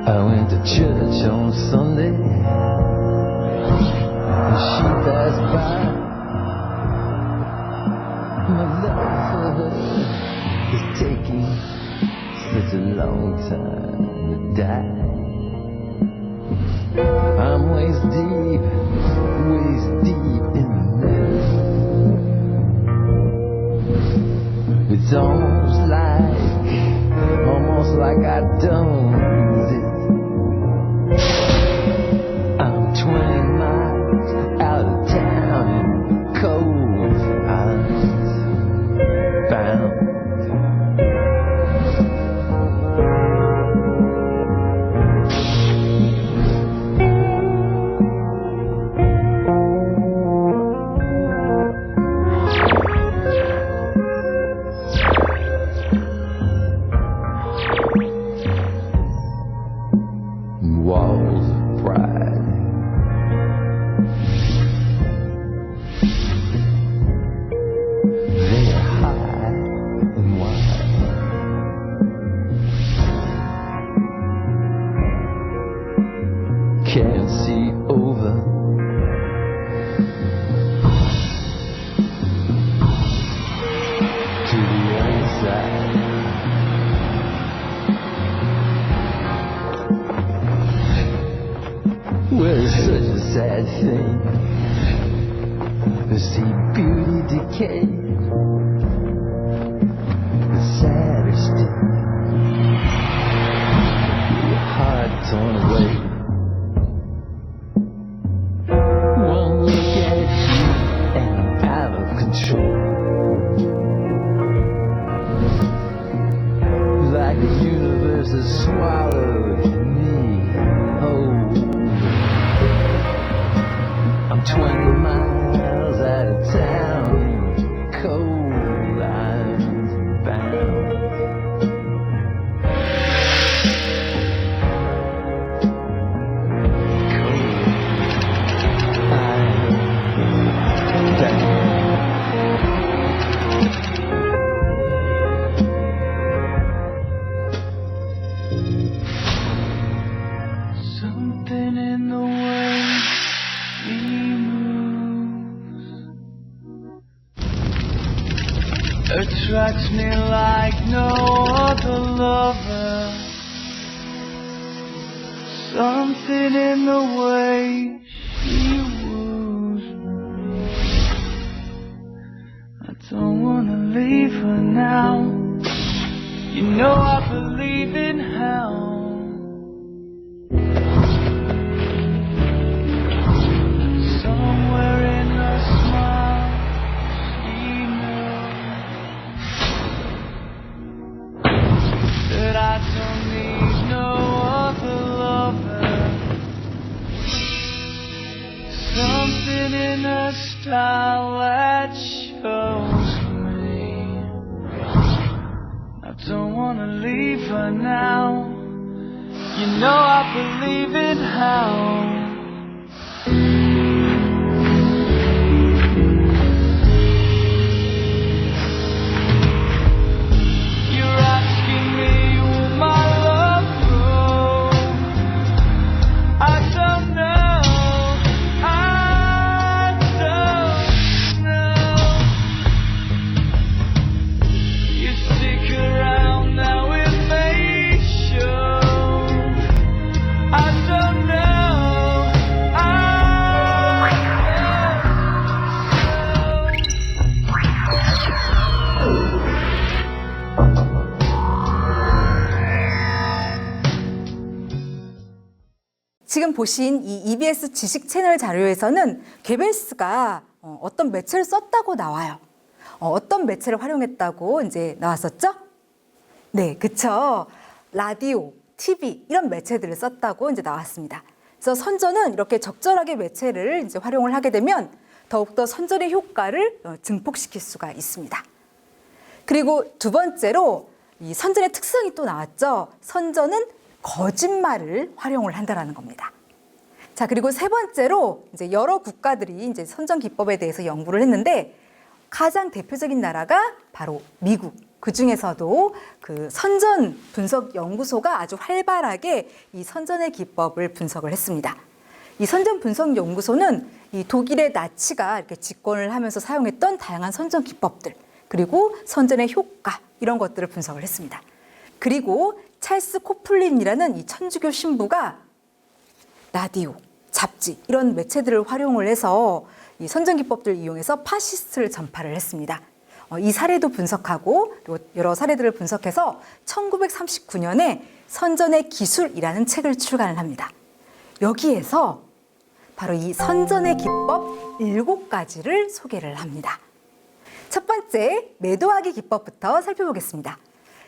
I went to church on Sunday, and she passed by. My love for her is taking such a long time to die. I'm waist deep in the middle. It's almost like I don't exist. I'm 20 miles out of town in cold islands bound. Walls of pride. They are high and wide. Can't see over. To the other side. Well, it's such a sad thing to see beauty decay. The saddest thing, your heart torn away. One look at you and I'm out of control. Like the universe has swallowed me whole. I'm 20 miles out of town, cold islands bound. Cold islands bound. Something in the way he moves attracts me like no other lover. Something in the way she woos me. I don't wanna leave her now. You know I believe in hell. Somewhere in her smile, she knows that I don't need no style that shows me I don't wanna leave her now. You know I believe in how you're asking me will my love grow. I don't know, I don't know. You stick around now, it may show. I don't know, I don't know. 지금 보신 이 EBS 지식 채널 자료에서는 괴벨스가 어떤 매체를 썼다고 나와요. 어떤 매체를 활용했다고 이제 나왔었죠? 네, 그쵸. 라디오, TV 이런 매체들을 썼다고 이제 나왔습니다. 그래서 선전은 이렇게 적절하게 매체를 이제 활용을 하게 되면 더욱더 선전의 효과를 증폭시킬 수가 있습니다. 그리고 두 번째로 이 선전의 특성이 또 나왔죠. 선전은 거짓말을 활용을 한다라는 겁니다. 자, 그리고 세 번째로 이제 여러 국가들이 이제 선전 기법에 대해서 연구를 했는데 가장 대표적인 나라가 바로 미국. 그 중에서도 그 선전 분석 연구소가 아주 활발하게 이 선전의 기법을 분석을 했습니다. 이 선전 분석 연구소는 이 독일의 나치가 이렇게 집권을 하면서 사용했던 다양한 선전 기법들, 그리고 선전의 효과 이런 것들을 분석을 했습니다. 그리고 찰스 코플린이라는 이 천주교 신부가 라디오, 잡지 이런 매체들을 활용을 해서 이 선전 기법들을 이용해서 파시스트를 전파를 했습니다. 이 사례도 분석하고 또 여러 사례들을 분석해서 1939년에 선전의 기술이라는 책을 출간을 합니다. 여기에서 바로 이 선전의 기법 7가지를 소개를 합니다. 첫 번째, 매도하기 기법부터 살펴보겠습니다.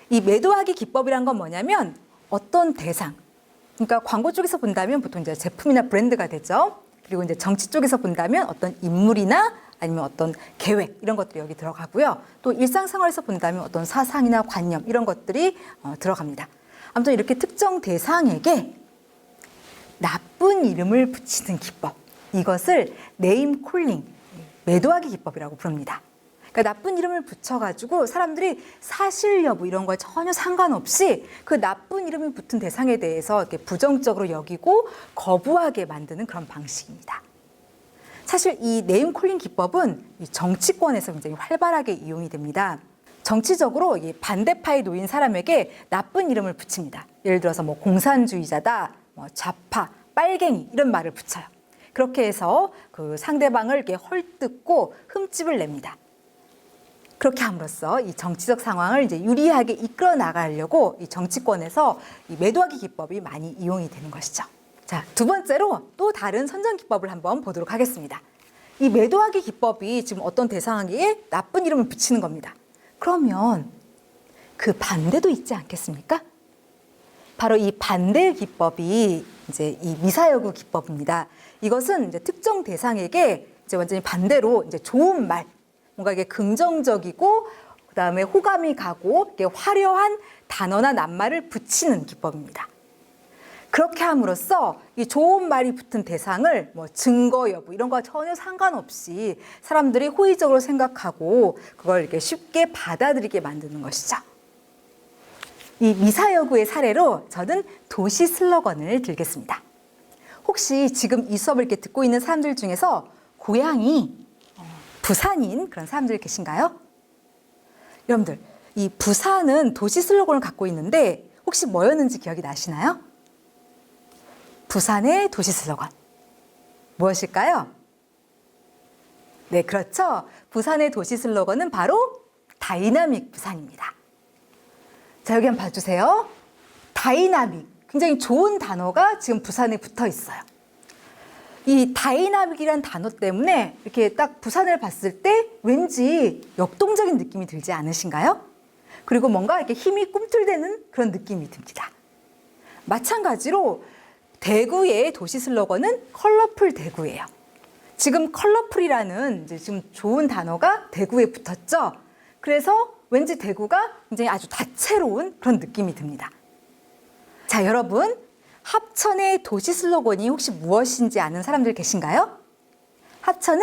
이 매도하기 기법이란 건 뭐냐면 어떤 대상, 그러니까 광고 쪽에서 본다면 보통 이제 제품이나 브랜드가 되죠. 그리고 이제 정치 쪽에서 본다면 어떤 인물이나 아니면 어떤 계획 이런 것들이 여기 들어가고요. 또 일상생활에서 본다면 어떤 사상이나 관념 이런 것들이 들어갑니다. 아무튼 이렇게 특정 대상에게 나쁜 이름을 붙이는 기법, 이것을 네임 콜링, 매도하기 기법이라고 부릅니다. 그러니까 나쁜 이름을 붙여가지고 사람들이 사실 여부 이런 거에 전혀 상관없이 그 나쁜 이름이 붙은 대상에 대해서 이렇게 부정적으로 여기고 거부하게 만드는 그런 방식입니다. 사실 이 네임 콜링 기법은 이 정치권에서 굉장히 활발하게 이용이 됩니다. 정치적으로 이 반대파에 놓인 사람에게 나쁜 이름을 붙입니다. 예를 들어서 뭐 공산주의자다, 뭐 좌파, 빨갱이 이런 말을 붙여요. 그렇게 해서 그 상대방을 이렇게 헐뜯고 흠집을 냅니다. 그렇게 함으로써 이 정치적 상황을 이제 유리하게 이끌어 나가려고 이 정치권에서 이 매도하기 기법이 많이 이용이 되는 것이죠. 자, 두 번째로 또 다른 선전 기법을 한번 보도록 하겠습니다. 이 매도하기 기법이 지금 어떤 대상에게 나쁜 이름을 붙이는 겁니다. 그러면 그 반대도 있지 않겠습니까? 바로 이 반대 기법이 이제 이 미사여구 기법입니다. 이것은 이제 특정 대상에게 이제 완전히 반대로 이제 좋은 말, 뭔가 이게 긍정적이고 그다음에 호감이 가고 이게 화려한 단어나 낱말을 붙이는 기법입니다. 그렇게 함으로써 이 좋은 말이 붙은 대상을 뭐 증거 여부 이런 거와 전혀 상관없이 사람들이 호의적으로 생각하고 그걸 이렇게 쉽게 받아들이게 만드는 것이죠. 이 미사여구의 사례로 저는 도시 슬로건을 들겠습니다. 혹시 지금 이 수업을 이렇게 듣고 있는 사람들 중에서 고향이 부산인 그런 사람들 계신가요? 여러분들, 이 부산은 도시 슬로건을 갖고 있는데 혹시 뭐였는지 기억이 나시나요? 부산의 도시 슬로건 무엇일까요? 네, 그렇죠. 부산의 도시 슬로건은 바로 다이나믹 부산입니다. 자, 여기 한번 봐주세요. 다이나믹, 굉장히 좋은 단어가 지금 부산에 붙어 있어요. 이 다이나믹이란 단어 때문에 이렇게 딱 부산을 봤을 때 왠지 역동적인 느낌이 들지 않으신가요? 그리고 뭔가 이렇게 힘이 꿈틀대는 그런 느낌이 듭니다. 마찬가지로 대구의 도시 슬로건은 컬러풀 대구예요. 지금 컬러풀이라는 이제 지금 좋은 단어가 대구에 붙었죠. 그래서 왠지 대구가 굉장히 아주 다채로운 그런 느낌이 듭니다. 자, 여러분, 합천의 도시 슬로건이 혹시 무엇인지 아는 사람들 계신가요? 합천은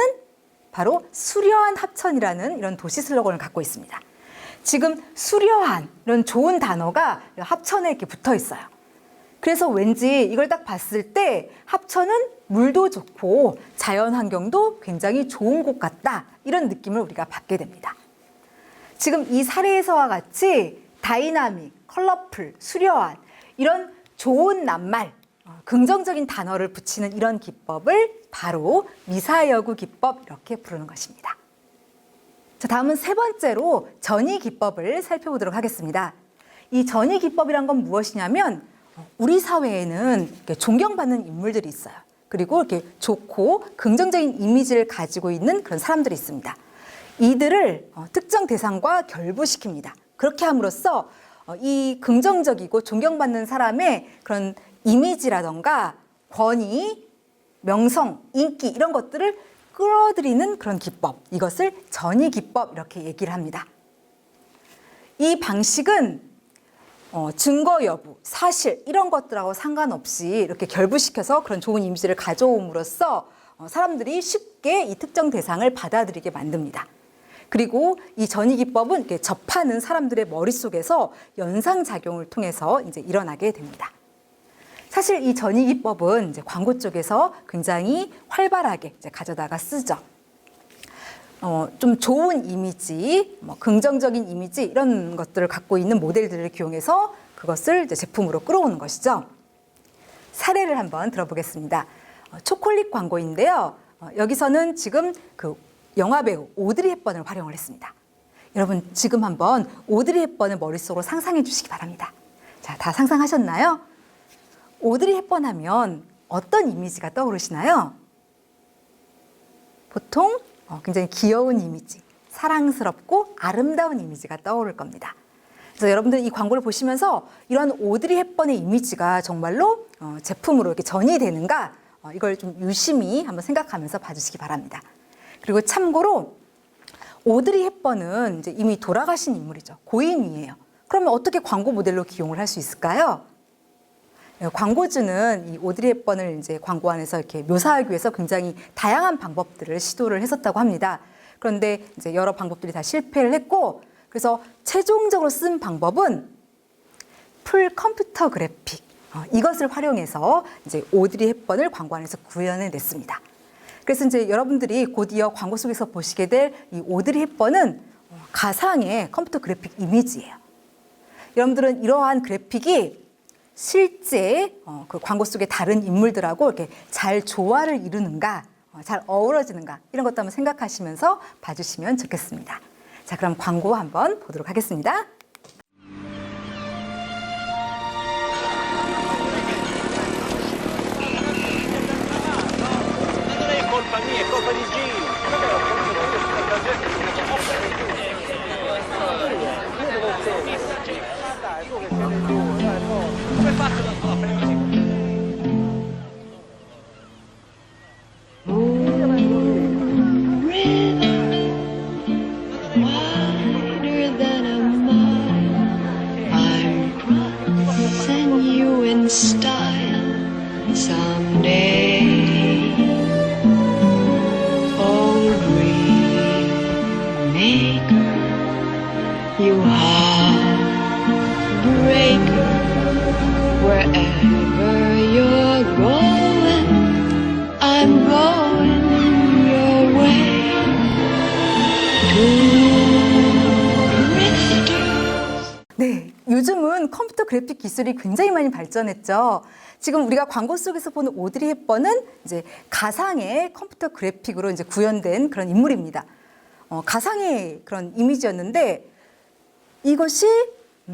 바로 수려한 합천이라는 이런 도시 슬로건을 갖고 있습니다. 지금 수려한 이런 좋은 단어가 합천에 이렇게 붙어 있어요. 그래서 왠지 이걸 딱 봤을 때 합천은 물도 좋고 자연 환경도 굉장히 좋은 곳 같다, 이런 느낌을 우리가 받게 됩니다. 지금 이 사례에서와 같이 다이나믹, 컬러풀, 수려한 이런 좋은 낱말, 긍정적인 단어를 붙이는 이런 기법을 바로 미사여구 기법, 이렇게 부르는 것입니다. 자, 다음은 세 번째로 전이 기법을 살펴보도록 하겠습니다. 이 전이 기법이란 건 무엇이냐면 우리 사회에는 이렇게 존경받는 인물들이 있어요. 그리고 이렇게 좋고 긍정적인 이미지를 가지고 있는 그런 사람들이 있습니다. 이들을 특정 대상과 결부시킵니다. 그렇게 함으로써 이 긍정적이고 존경받는 사람의 그런 이미지라던가 권위, 명성, 인기 이런 것들을 끌어들이는 그런 기법, 이것을 전이 기법, 이렇게 얘기를 합니다. 이 방식은 증거 여부, 사실 이런 것들하고 상관없이 이렇게 결부시켜서 그런 좋은 이미지를 가져옴으로써 사람들이 쉽게 이 특정 대상을 받아들이게 만듭니다. 그리고 이 전이 기법은 이렇게 접하는 사람들의 머릿속에서 연상작용을 통해서 이제 일어나게 됩니다. 사실 이 전이 기법은 이제 광고 쪽에서 굉장히 활발하게 이제 가져다가 쓰죠. 좀 좋은 이미지, 긍정적인 이미지 이런 것들을 갖고 있는 모델들을 기용해서 그것을 이제 제품으로 끌어오는 것이죠. 사례를 한번 들어보겠습니다. 초콜릿 광고인데요. 여기서는 지금 그 영화 배우 오드리 헵번을 활용을 했습니다. 여러분 지금 한번 오드리 헵번을 머릿속으로 상상해 주시기 바랍니다. 자, 다 상상하셨나요? 오드리 헵번 하면 어떤 이미지가 떠오르시나요? 보통 굉장히 귀여운 이미지, 사랑스럽고 아름다운 이미지가 떠오를 겁니다. 그래서 여러분들 이 광고를 보시면서 이런 오드리 헵번의 이미지가 정말로 제품으로 이렇게 전이되는가, 이걸 좀 유심히 한번 생각하면서 봐주시기 바랍니다. 그리고 참고로 오드리 헵번은 이제 이미 돌아가신 인물이죠. 고인이에요. 그러면 어떻게 광고 모델로 기용을 할 수 있을까요? 광고주는 이 오드리 헵번을 이제 광고 안에서 이렇게 묘사하기 위해서 굉장히 다양한 방법들을 시도를 했었다고 합니다. 그런데 이제 여러 방법들이 다 실패를 했고, 그래서 최종적으로 쓴 방법은 풀 컴퓨터 그래픽, 이것을 활용해서 이제 오드리 헵번을 광고 안에서 구현해냈습니다. 그래서 이제 여러분들이 곧이어 광고 속에서 보시게 될 이 오드리 헵번은 가상의 컴퓨터 그래픽 이미지예요. 여러분들은 이러한 그래픽이 실제 그 광고 속의 다른 인물들하고 이렇게 잘 조화를 이루는가, 잘 어우러지는가, 이런 것도 한번 생각하시면서 봐주시면 좋겠습니다. 자, 그럼 광고 한번 보도록 하겠습니다. colpa mia, è colpa di Gino. Come faccio da Wider than a mile, I'm crossing you in style someday. Oh, dream maker, you heartbreaker, wherever you're going, I'm going your way. 네, 요즘은 컴퓨터 그래픽 기술이 굉장히 많이 발전했죠. 지금 우리가 광고 속에서 보는 오드리 헵번은 이제 가상의 컴퓨터 그래픽으로 이제 구현된 그런 인물입니다. 가상의 그런 이미지였는데 이것이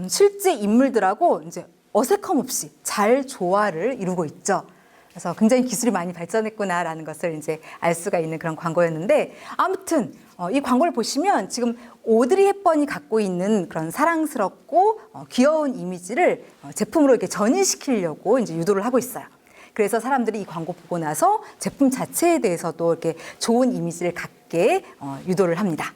실제 인물들하고 이제 어색함 없이 잘 조화를 이루고 있죠. 그래서 굉장히 기술이 많이 발전했구나라는 것을 이제 알 수가 있는 그런 광고였는데, 아무튼 이 광고를 보시면 지금 오드리 헵번이 갖고 있는 그런 사랑스럽고 귀여운 이미지를 제품으로 이렇게 전이시키려고 이제 유도를 하고 있어요. 그래서 사람들이 이 광고 보고 나서 제품 자체에 대해서도 이렇게 좋은 이미지를 갖게 유도를 합니다.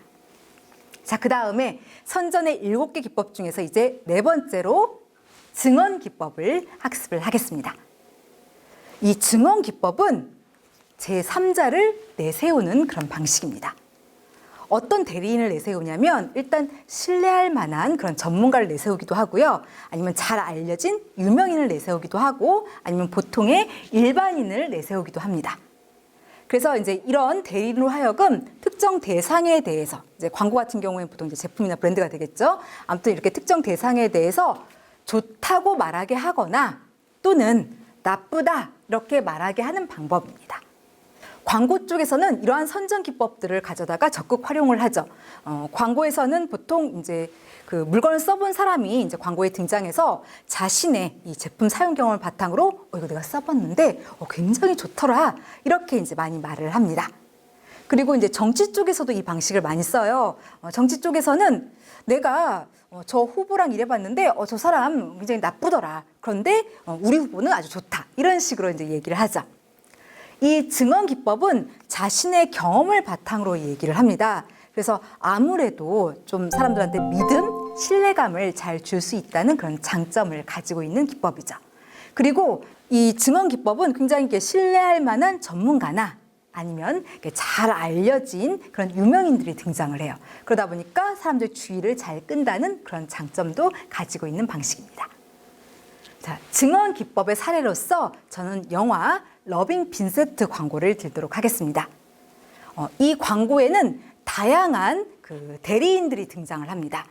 자, 그 다음에 선전의 7개 기법 중에서 이제 4번째로 증언 기법을 학습을 하겠습니다. 이 증언 기법은 제3자를 내세우는 그런 방식입니다. 어떤 대리인을 내세우냐면 일단 신뢰할 만한 그런 전문가를 내세우기도 하고요. 아니면 잘 알려진 유명인을 내세우기도 하고 아니면 보통의 일반인을 내세우기도 합니다. 그래서 이제 이런 대리인으로 하여금 특정 대상에 대해서 이제 광고 같은 경우에는 보통 이제 제품이나 브랜드가 되겠죠. 아무튼 이렇게 특정 대상에 대해서 좋다고 말하게 하거나 또는 나쁘다 이렇게 말하게 하는 방법입니다. 광고 쪽에서는 이러한 선전 기법들을 가져다가 적극 활용을 하죠. 광고에서는 보통 이제 그 물건을 써본 사람이 이제 광고에 등장해서 자신의 이 제품 사용 경험을 바탕으로 이거 내가 써봤는데 굉장히 좋더라 이렇게 이제 많이 말을 합니다. 그리고 이제 정치 쪽에서도 이 방식을 많이 써요. 정치 쪽에서는 내가 저 후보랑 일해봤는데 저 사람 굉장히 나쁘더라. 그런데 우리 후보는 아주 좋다. 이런 식으로 이제 얘기를 하죠. 이 증언 기법은 자신의 경험을 바탕으로 얘기를 합니다. 그래서 아무래도 좀 사람들한테 믿음, 신뢰감을 잘 줄 수 있다는 그런 장점을 가지고 있는 기법이죠. 그리고 이 증언 기법은 굉장히 신뢰할 만한 전문가나 아니면 잘 알려진 그런 유명인들이 등장을 해요. 그러다 보니까 사람들 주의를 잘 끈다는 그런 장점도 가지고 있는 방식입니다. 자, 증언 기법의 사례로서 저는 영화 러빙 빈센트 광고를 들도록 하겠습니다. 이 광고에는 다양한 그 대리인들이 등장을 합니다.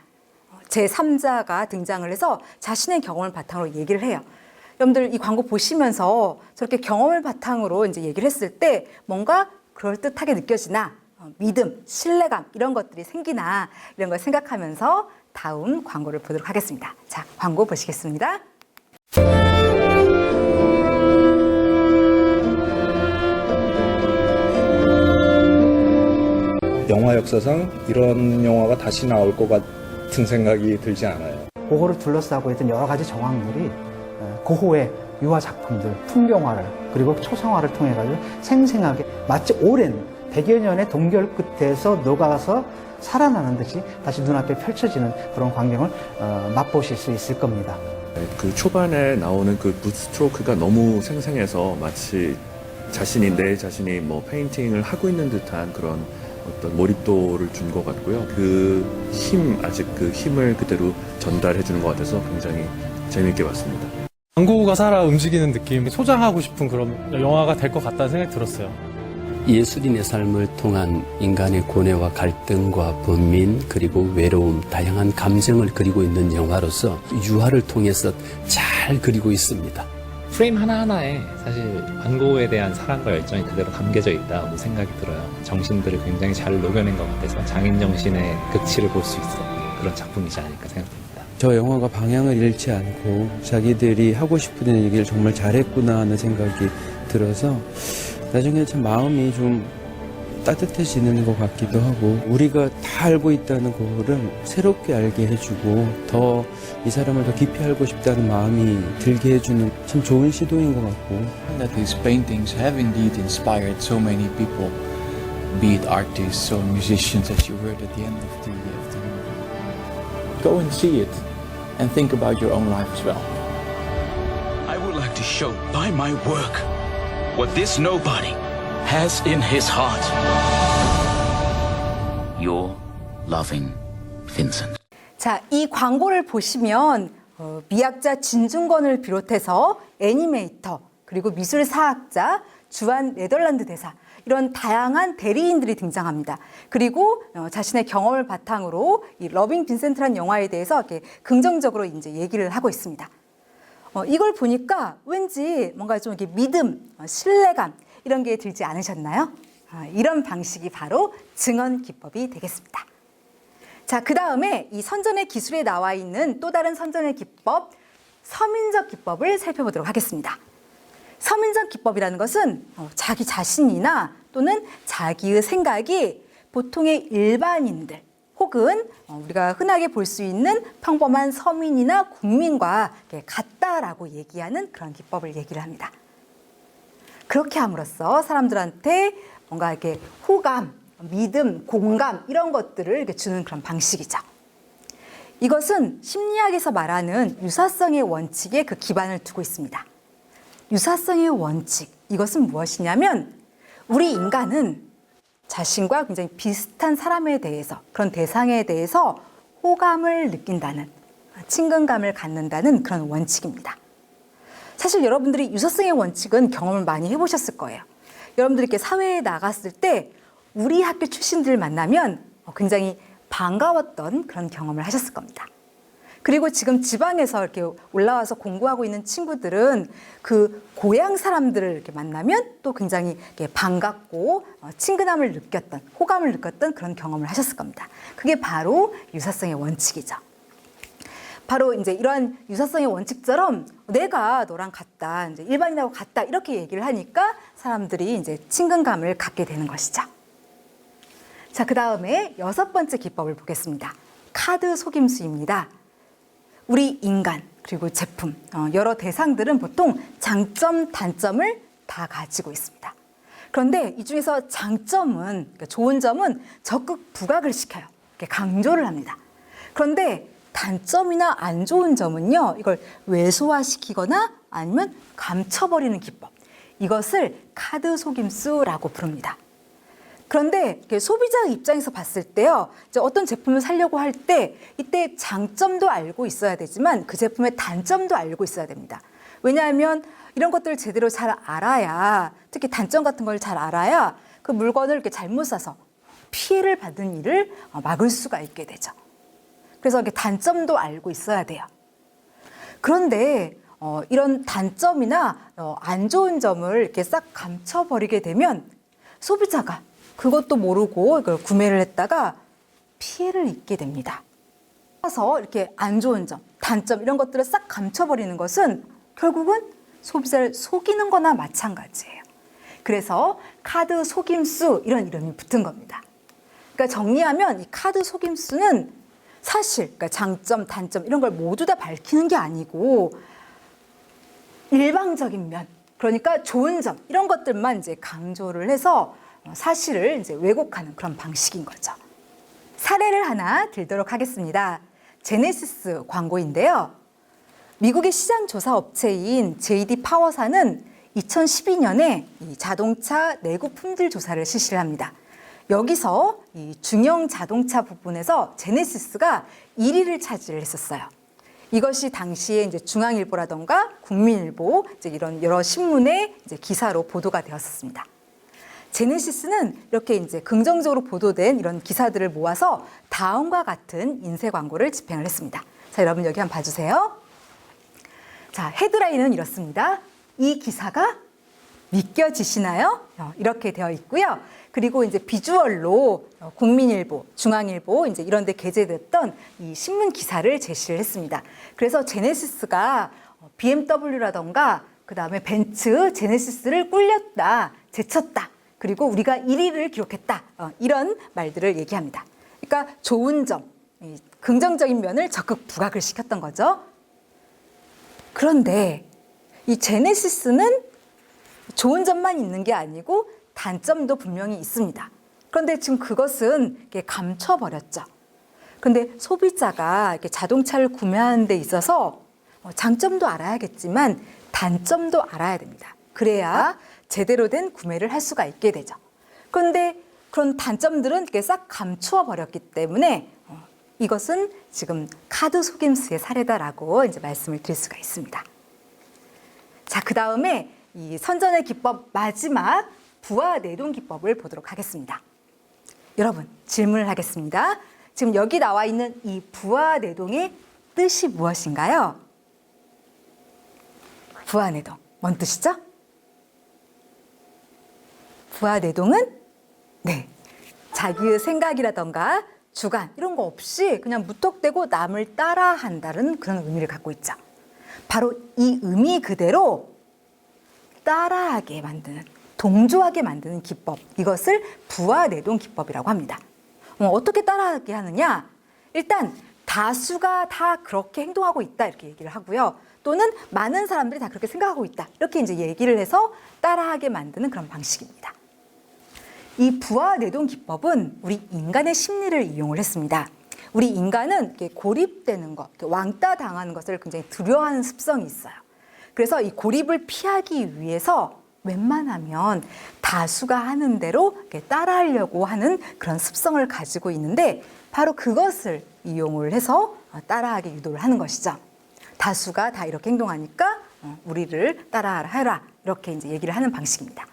제3자가 등장을 해서 자신의 경험을 바탕으로 얘기를 해요. 여러분들 이 광고 보시면서 저렇게 경험을 바탕으로 이제 얘기를 했을 때 뭔가 그럴듯하게 느껴지나 믿음, 신뢰감 이런 것들이 생기나 이런 걸 생각하면서 다음 광고를 보도록 하겠습니다. 자, 광고 보시겠습니다. 영화 역사상 이런 영화가 다시 나올 것 같은 생각이 들지 않아요. 고흐를 둘러싸고 있던 여러 가지 정황들이 고흐의 유화 작품들, 풍경화를 그리고 초상화를 통해 가지고 생생하게 마치 오랜 100여 년의 동결 끝에서 녹아서 살아나는 듯이 다시 눈앞에 펼쳐지는 그런 광경을 맛보실 수 있을 겁니다. 그 초반에 나오는 그 붓스트로크가 너무 생생해서 마치 내 자신이 뭐 페인팅을 하고 있는 듯한 그런 어떤 몰입도를 준 것 같고요. 아직 그 힘을 그대로 전달해 주는 것 같아서 굉장히 재미있게 봤습니다. 광고가 살아 움직이는 느낌, 소장하고 싶은 그런 영화가 될 것 같다는 생각이 들었어요. 예술인의 삶을 통한 인간의 고뇌와 갈등과 번민 그리고 외로움, 다양한 감정을 그리고 있는 영화로서 유화를 통해서 잘 그리고 있습니다. 프레임 하나하나에 사실 광고에 대한 사랑과 열정이 그대로 담겨져 있다고 생각이 들어요. 정신들을 굉장히 잘 녹여낸 것 같아서 장인 정신의 극치를 볼 수 있었던 그런 작품이지 않을까 생각됩니다. 저 영화가 방향을 잃지 않고 자기들이 하고 싶은 얘기를 정말 잘했구나 하는 생각이 들어서 나중에 참 마음이 좀 따뜻해지는 것 같기도 하고 우리가 다 알고 있다는 거를 새롭게 알게 해주고 더 이 사람을 더 깊이 알고 싶다는 마음이 들게 해주는 참 좋은 시도인 것 같고 That his paintings have indeed inspired so many people, be it artists or musicians as you heard at the end of the movie. Go and see it and think about your own life as well. I would like to show by my work what this nobody has in his heart. Your loving Vincent. 자, 이 광고를 보시면 미학자 진중권을 비롯해서 애니메이터 그리고 미술사학자, 주한 네덜란드 대사 이런 다양한 대리인들이 등장합니다. 그리고 자신의 경험을 바탕으로 이 러빙 빈센트라는 영화에 대해서 이렇게 긍정적으로 이제 얘기를 하고 있습니다. 이걸 보니까 왠지 뭔가 좀 이렇게 믿음, 신뢰감 이런 게 들지 않으셨나요? 이런 방식이 바로 증언 기법이 되겠습니다. 자, 그 다음에 이 선전의 기술에 나와 있는 또 다른 선전의 기법, 서민적 기법을 살펴보도록 하겠습니다. 서민적 기법이라는 것은 자기 자신이나 또는 자기의 생각이 보통의 일반인들 혹은 우리가 흔하게 볼 수 있는 평범한 서민이나 국민과 같다라고 얘기하는 그런 기법을 얘기를 합니다. 그렇게 함으로써 사람들한테 뭔가 이렇게 호감, 믿음, 공감 이런 것들을 이렇게 주는 그런 방식이죠. 이것은 심리학에서 말하는 유사성의 원칙에 그 기반을 두고 있습니다. 유사성의 원칙, 이것은 무엇이냐면 우리 인간은 자신과 굉장히 비슷한 사람에 대해서, 그런 대상에 대해서 호감을 느낀다는, 친근감을 갖는다는 그런 원칙입니다. 사실 여러분들이 유사성의 원칙은 경험을 많이 해보셨을 거예요. 여러분들이 이렇게 사회에 나갔을 때 우리 학교 출신들을 만나면 굉장히 반가웠던 그런 경험을 하셨을 겁니다. 그리고 지금 지방에서 이렇게 올라와서 공부하고 있는 친구들은 그 고향 사람들을 이렇게 만나면 또 굉장히 이렇게 반갑고 친근함을 느꼈던, 호감을 느꼈던 그런 경험을 하셨을 겁니다. 그게 바로 유사성의 원칙이죠. 바로 이제 이러한 유사성의 원칙처럼 내가 너랑 같다, 이제 일반인하고 같다 이렇게 얘기를 하니까 사람들이 이제 친근감을 갖게 되는 것이죠. 자, 그 다음에 6번째 기법을 보겠습니다. 카드 속임수입니다. 우리 인간 그리고 제품, 여러 대상들은 보통 장점, 단점을 다 가지고 있습니다. 그런데 이 중에서 장점은, 그러니까 좋은 점은 적극 부각을 시켜요. 강조를 합니다. 그런데 단점이나 안 좋은 점은요, 이걸 왜소화시키거나 아니면 감춰버리는 기법. 이것을 카드 속임수라고 부릅니다. 그런데 소비자 입장에서 봤을 때요, 이제 어떤 제품을 사려고 할 때 이때 장점도 알고 있어야 되지만 그 제품의 단점도 알고 있어야 됩니다. 왜냐하면 이런 것들을 제대로 잘 알아야, 특히 단점 같은 걸 잘 알아야 그 물건을 이렇게 잘못 사서 피해를 받는 일을 막을 수가 있게 되죠. 그래서 이렇게 단점도 알고 있어야 돼요. 그런데 이런 단점이나 안 좋은 점을 이렇게 싹 감춰버리게 되면 소비자가 그것도 모르고 이걸 구매를 했다가 피해를 입게 됩니다. 그래서 이렇게 안 좋은 점, 단점 이런 것들을 싹 감춰버리는 것은 결국은 소비자를 속이는 거나 마찬가지예요. 그래서 카드 속임수 이런 이름이 붙은 겁니다. 그러니까 정리하면 이 카드 속임수는 사실 그러니까 장점, 단점 이런 걸 모두 다 밝히는 게 아니고 일방적인 면, 그러니까 좋은 점 이런 것들만 이제 강조를 해서 사실을 이제 왜곡하는 그런 방식인 거죠. 사례를 하나 들도록 하겠습니다. 제네시스 광고인데요. 미국의 시장 조사 업체인 JD 파워사는 2012년에 이 자동차 내구 품질 조사를 실시를 합니다. 여기서 이 중형 자동차 부분에서 제네시스가 1위를 차지를 했었어요. 이것이 당시에 이제 중앙일보라던가 국민일보 이제 이런 여러 신문의 이제 기사로 보도가 되었었습니다. 제네시스는 이렇게 이제 긍정적으로 보도된 이런 기사들을 모아서 다음과 같은 인쇄 광고를 집행을 했습니다. 자, 여러분 여기 한번 봐주세요. 자, 헤드라인은 이렇습니다. 이 기사가 믿겨지시나요? 이렇게 되어 있고요. 그리고 이제 비주얼로 국민일보, 중앙일보 이제 이런 데 게재됐던 이 신문 기사를 제시를 했습니다. 그래서 제네시스가 BMW라던가 그다음에 벤츠, 제네시스를 꿀렸다, 제쳤다. 그리고 우리가 1위를 기록했다. 이런 말들을 얘기합니다. 그러니까 좋은 점, 긍정적인 면을 적극 부각을 시켰던 거죠. 그런데 이 제네시스는 좋은 점만 있는 게 아니고 단점도 분명히 있습니다. 그런데 지금 그것은 이렇게 감춰버렸죠. 그런데 소비자가 이렇게 자동차를 구매하는 데 있어서 장점도 알아야겠지만 단점도 알아야 됩니다. 그래야 제대로 된 구매를 할 수가 있게 되죠. 그런데 그런 단점들은 이렇게 싹 감추어 버렸기 때문에 이것은 지금 카드 속임수의 사례다라고 이제 말씀을 드릴 수가 있습니다. 자, 그 다음에 이 선전의 기법 마지막 부와 내동 기법을 보도록 하겠습니다. 여러분 질문을 하겠습니다. 지금 여기 나와 있는 이 부와 내동의 뜻이 무엇인가요? 부와 내동, 뭔 뜻이죠? 부와 내동은 자기의 생각이라던가 주관 이런 거 없이 그냥 무턱대고 남을 따라한다는 그런 의미를 갖고 있죠. 바로 이 의미 그대로 따라하게 만드는, 동조하게 만드는 기법, 이것을 부와 내동 기법이라고 합니다. 어떻게 따라하게 하느냐? 일단 다수가 다 그렇게 행동하고 있다 이렇게 얘기를 하고요. 또 또는 많은 사람들이 다 그렇게 생각하고 있다. 이렇게 이제 얘기를 해서 따라하게 만드는 그런 방식입니다. 이 부하내동 기법은 우리 인간의 심리를 이용을 했습니다. 우리 인간은 이렇게 고립되는 것, 이렇게 왕따 당하는 것을 굉장히 두려워하는 습성이 있어요. 그래서 이 고립을 피하기 위해서 웬만하면 다수가 하는 대로 이렇게 따라하려고 하는 그런 습성을 가지고 있는데 바로 그것을 이용을 해서 따라하게 유도를 하는 것이죠. 다수가 다 이렇게 행동하니까 우리를 따라하라 이렇게 이제 얘기를 하는 방식입니다.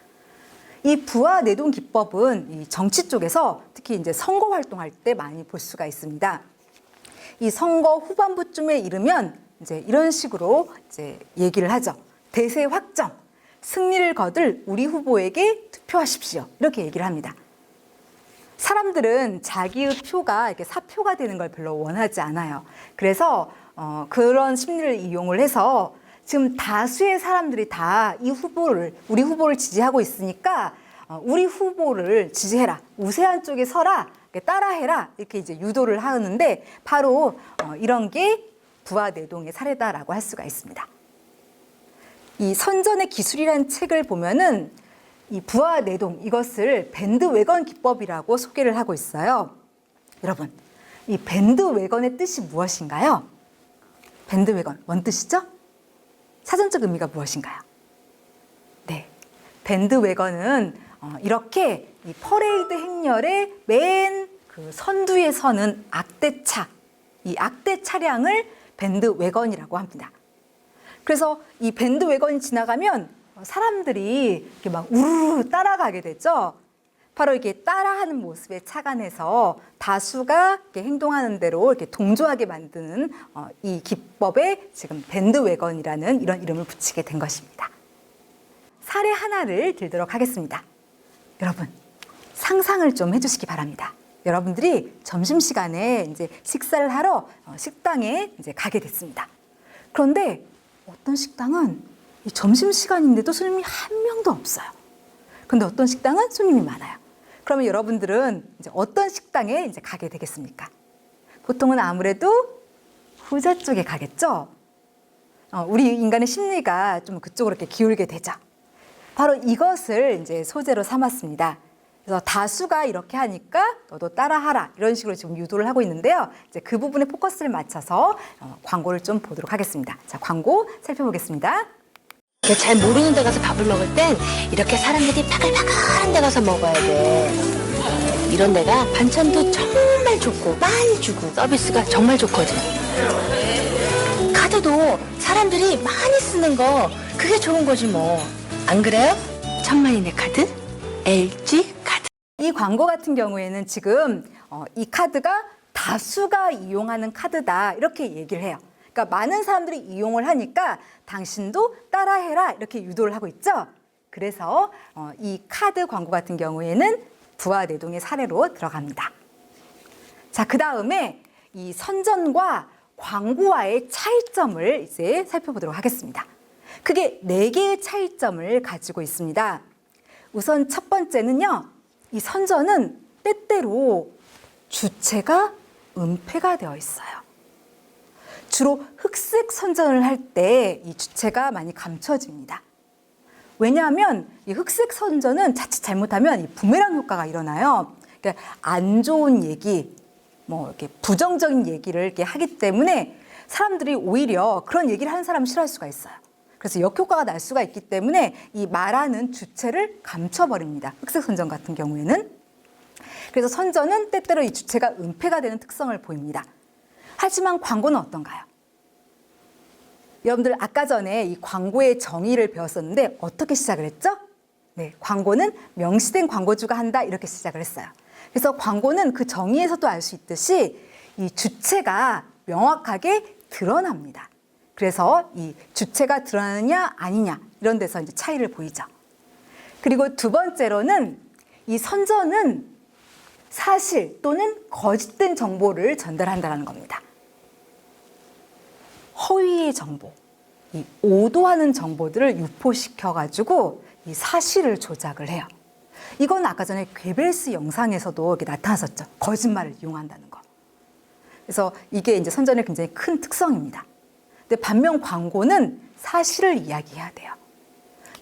이 부하내동 기법은 이 정치 쪽에서 특히 이제 선거 활동할 때 많이 볼 수가 있습니다. 이 선거 후반부쯤에 이르면 이제 이런 식으로 이제 얘기를 하죠. 대세 확정, 승리를 거둘 우리 후보에게 투표하십시오. 이렇게 얘기를 합니다. 사람들은 자기의 표가 이렇게 사표가 되는 걸 별로 원하지 않아요. 그래서 그런 심리를 이용을 해서 지금 다수의 사람들이 다 이 후보를, 우리 후보를 지지하고 있으니까 우리 후보를 지지해라. 우세한 쪽에 서라. 따라해라. 이렇게 이제 유도를 하는데 바로 이런 게 부하내동의 사례다라고 할 수가 있습니다. 이 선전의 기술이라는 책을 보면은 이 부하내동 이것을 밴드웨건 기법이라고 소개를 하고 있어요. 여러분, 이 밴드웨건의 뜻이 무엇인가요? 밴드웨건, 뭔 뜻이죠? 사전적 의미가 무엇인가요? 네, 밴드웨건은 이렇게 이 퍼레이드 행렬의 맨 그 선두에 서는 악대차, 이 악대 차량을 밴드웨건이라고 합니다. 그래서 이 밴드웨건이 지나가면 사람들이 이렇게 막 우르르 따라가게 되죠. 바로 이렇게 따라하는 모습에 착안해서 다수가 이렇게 행동하는 대로 이렇게 동조하게 만드는 이 기법에 지금 밴드웨건이라는 이런 이름을 붙이게 된 것입니다. 사례 하나를 들도록 하겠습니다. 여러분, 상상을 좀 해주시기 바랍니다. 여러분들이 점심시간에 이제 식사를 하러 식당에 이제 가게 됐습니다. 그런데 어떤 식당은 점심시간인데도 손님이 한 명도 없어요. 근데 어떤 식당은 손님이 많아요. 그러면 여러분들은 이제 어떤 식당에 이제 가게 되겠습니까? 보통은 아무래도 후자 쪽에 가겠죠? 우리 인간의 심리가 좀 그쪽으로 이렇게 기울게 되죠. 바로 이것을 이제 소재로 삼았습니다. 그래서 다수가 이렇게 하니까 너도 따라하라 이런 식으로 지금 유도를 하고 있는데요. 이제 그 부분에 포커스를 맞춰서 광고를 좀 보도록 하겠습니다. 자, 광고 살펴보겠습니다. 잘 모르는 데 가서 밥을 먹을 땐 이렇게 사람들이 바글바글한 데 가서 먹어야 돼. 이런 데가 반찬도 정말 좋고 많이 주고 서비스가 정말 좋거든. 카드도 사람들이 많이 쓰는 거 그게 좋은 거지 뭐. 안 그래요? 천만인의 카드? LG 카드. 이 광고 같은 경우에는 지금 이 카드가 다수가 이용하는 카드다 이렇게 얘기를 해요. 그러니까 많은 사람들이 이용을 하니까 당신도 따라해라 이렇게 유도를 하고 있죠. 그래서 이 카드 광고 같은 경우에는 부하내동의 사례로 들어갑니다. 자, 그 다음에 이 선전과 광고와의 차이점을 이제 살펴보도록 하겠습니다. 크게 4개의 차이점을 가지고 있습니다. 우선 첫 번째는요. 이 선전은 때때로 주체가 은폐가 되어 있어요. 주로 흑색 선전을 할 때 이 주체가 많이 감춰집니다. 왜냐하면 이 흑색 선전은 자칫 잘못하면 이 부메랑 효과가 일어나요. 그러니까 안 좋은 얘기, 뭐 이렇게 부정적인 얘기를 이렇게 하기 때문에 사람들이 오히려 그런 얘기를 하는 사람을 싫어할 수가 있어요. 그래서 역효과가 날 수가 있기 때문에 이 말하는 주체를 감춰버립니다. 흑색 선전 같은 경우에는. 그래서 선전은 때때로 이 주체가 은폐가 되는 특성을 보입니다. 하지만 광고는 어떤가요? 여러분들 아까 전에 이 광고의 정의를 배웠었는데 어떻게 시작을 했죠? 네, 광고는 명시된 광고주가 한다 이렇게 시작을 했어요. 그래서 광고는 그 정의에서도 알 수 있듯이 이 주체가 명확하게 드러납니다. 그래서 이 주체가 드러나느냐 아니냐 이런 데서 이제 차이를 보이죠. 그리고 두 번째로는 이 선전은 사실 또는 거짓된 정보를 전달한다는 겁니다. 허위의 정보, 이 오도하는 정보들을 유포시켜가지고 이 사실을 조작을 해요. 이건 아까 전에 괴벨스 영상에서도 이렇게 나타났었죠. 거짓말을 이용한다는 거. 그래서 이게 이제 선전의 굉장히 큰 특성입니다. 근데 반면 광고는 사실을 이야기해야 돼요.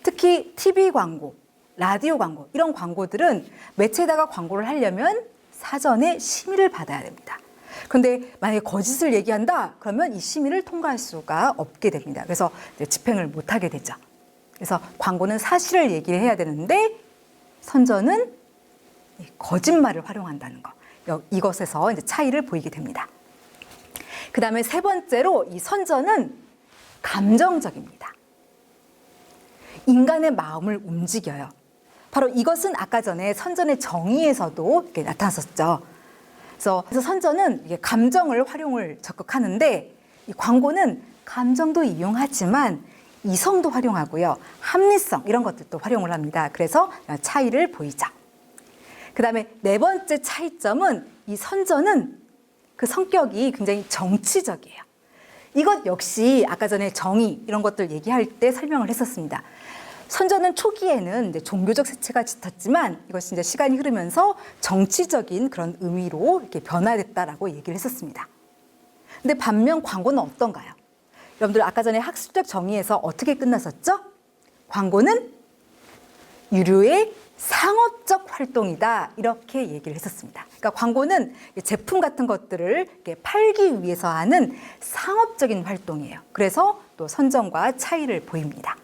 특히 TV 광고, 라디오 광고 이런 광고들은 매체에다가 광고를 하려면 사전에 심의를 받아야 됩니다. 그런데 만약에 거짓을 얘기한다 그러면 이 심의를 통과할 수가 없게 됩니다. 그래서 집행을 못하게 되죠. 그래서 광고는 사실을 얘기를 해야 되는데 선전은 거짓말을 활용한다는 거. 이것에서 이제 차이를 보이게 됩니다. 그 다음에 세 번째로 이 선전은 감정적입니다. 인간의 마음을 움직여요. 바로 이것은 아까 전에 선전의 정의에서도 이렇게 나타났었죠. 그래서 선전은 이게 감정을 활용을 적극하는데 이 광고는 감정도 이용하지만 이성도 활용하고요. 합리성 이런 것들도 활용을 합니다. 그래서 차이를 보이죠. 그 다음에 네 번째 차이점은 이 선전은 그 성격이 굉장히 정치적이에요. 이것 역시 아까 전에 정의 이런 것들 얘기할 때 설명을 했었습니다. 선전은 초기에는 이제 종교적 색채가 짙었지만 이것이 이제 시간이 흐르면서 정치적인 그런 의미로 이렇게 변화됐다라고 얘기를 했었습니다. 근데 반면 광고는 어떤가요? 여러분들 아까 전에 학술적 정의에서 어떻게 끝났었죠? 광고는 유료의 상업적 활동이다 이렇게 얘기를 했었습니다. 그러니까 광고는 제품 같은 것들을 이렇게 팔기 위해서 하는 상업적인 활동이에요. 그래서 또 선전과 차이를 보입니다.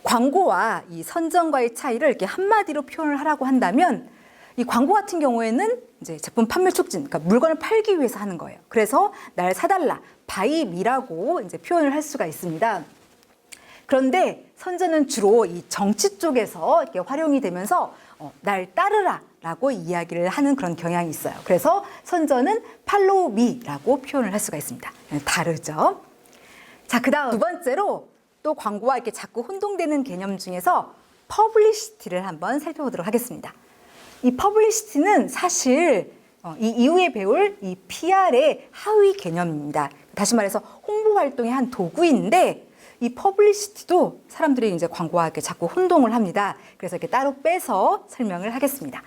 광고와 이 선전과의 차이를 이렇게 한마디로 표현을 하라고 한다면 이 광고 같은 경우에는 이제 제품 판매 촉진, 그러니까 물건을 팔기 위해서 하는 거예요. 그래서 날 사달라, 바이 미라고 이제 표현을 할 수가 있습니다. 그런데 선전은 주로 이 정치 쪽에서 이렇게 활용이 되면서 날 따르라라고 이야기를 하는 그런 경향이 있어요. 그래서 선전은 팔로우 미라고 표현을 할 수가 있습니다. 다르죠. 자, 그다음 두 번째로 또 광고와 이렇게 자꾸 혼동되는 개념 중에서 퍼블리시티를 한번 살펴보도록 하겠습니다. 이 퍼블리시티는 사실 이 이후에 배울 이 PR의 하위 개념입니다. 다시 말해서 홍보 활동의 한 도구인데 이 퍼블리시티도 사람들이 이제 광고와 이렇게 자꾸 혼동을 합니다. 그래서 이렇게 따로 빼서 설명을 하겠습니다.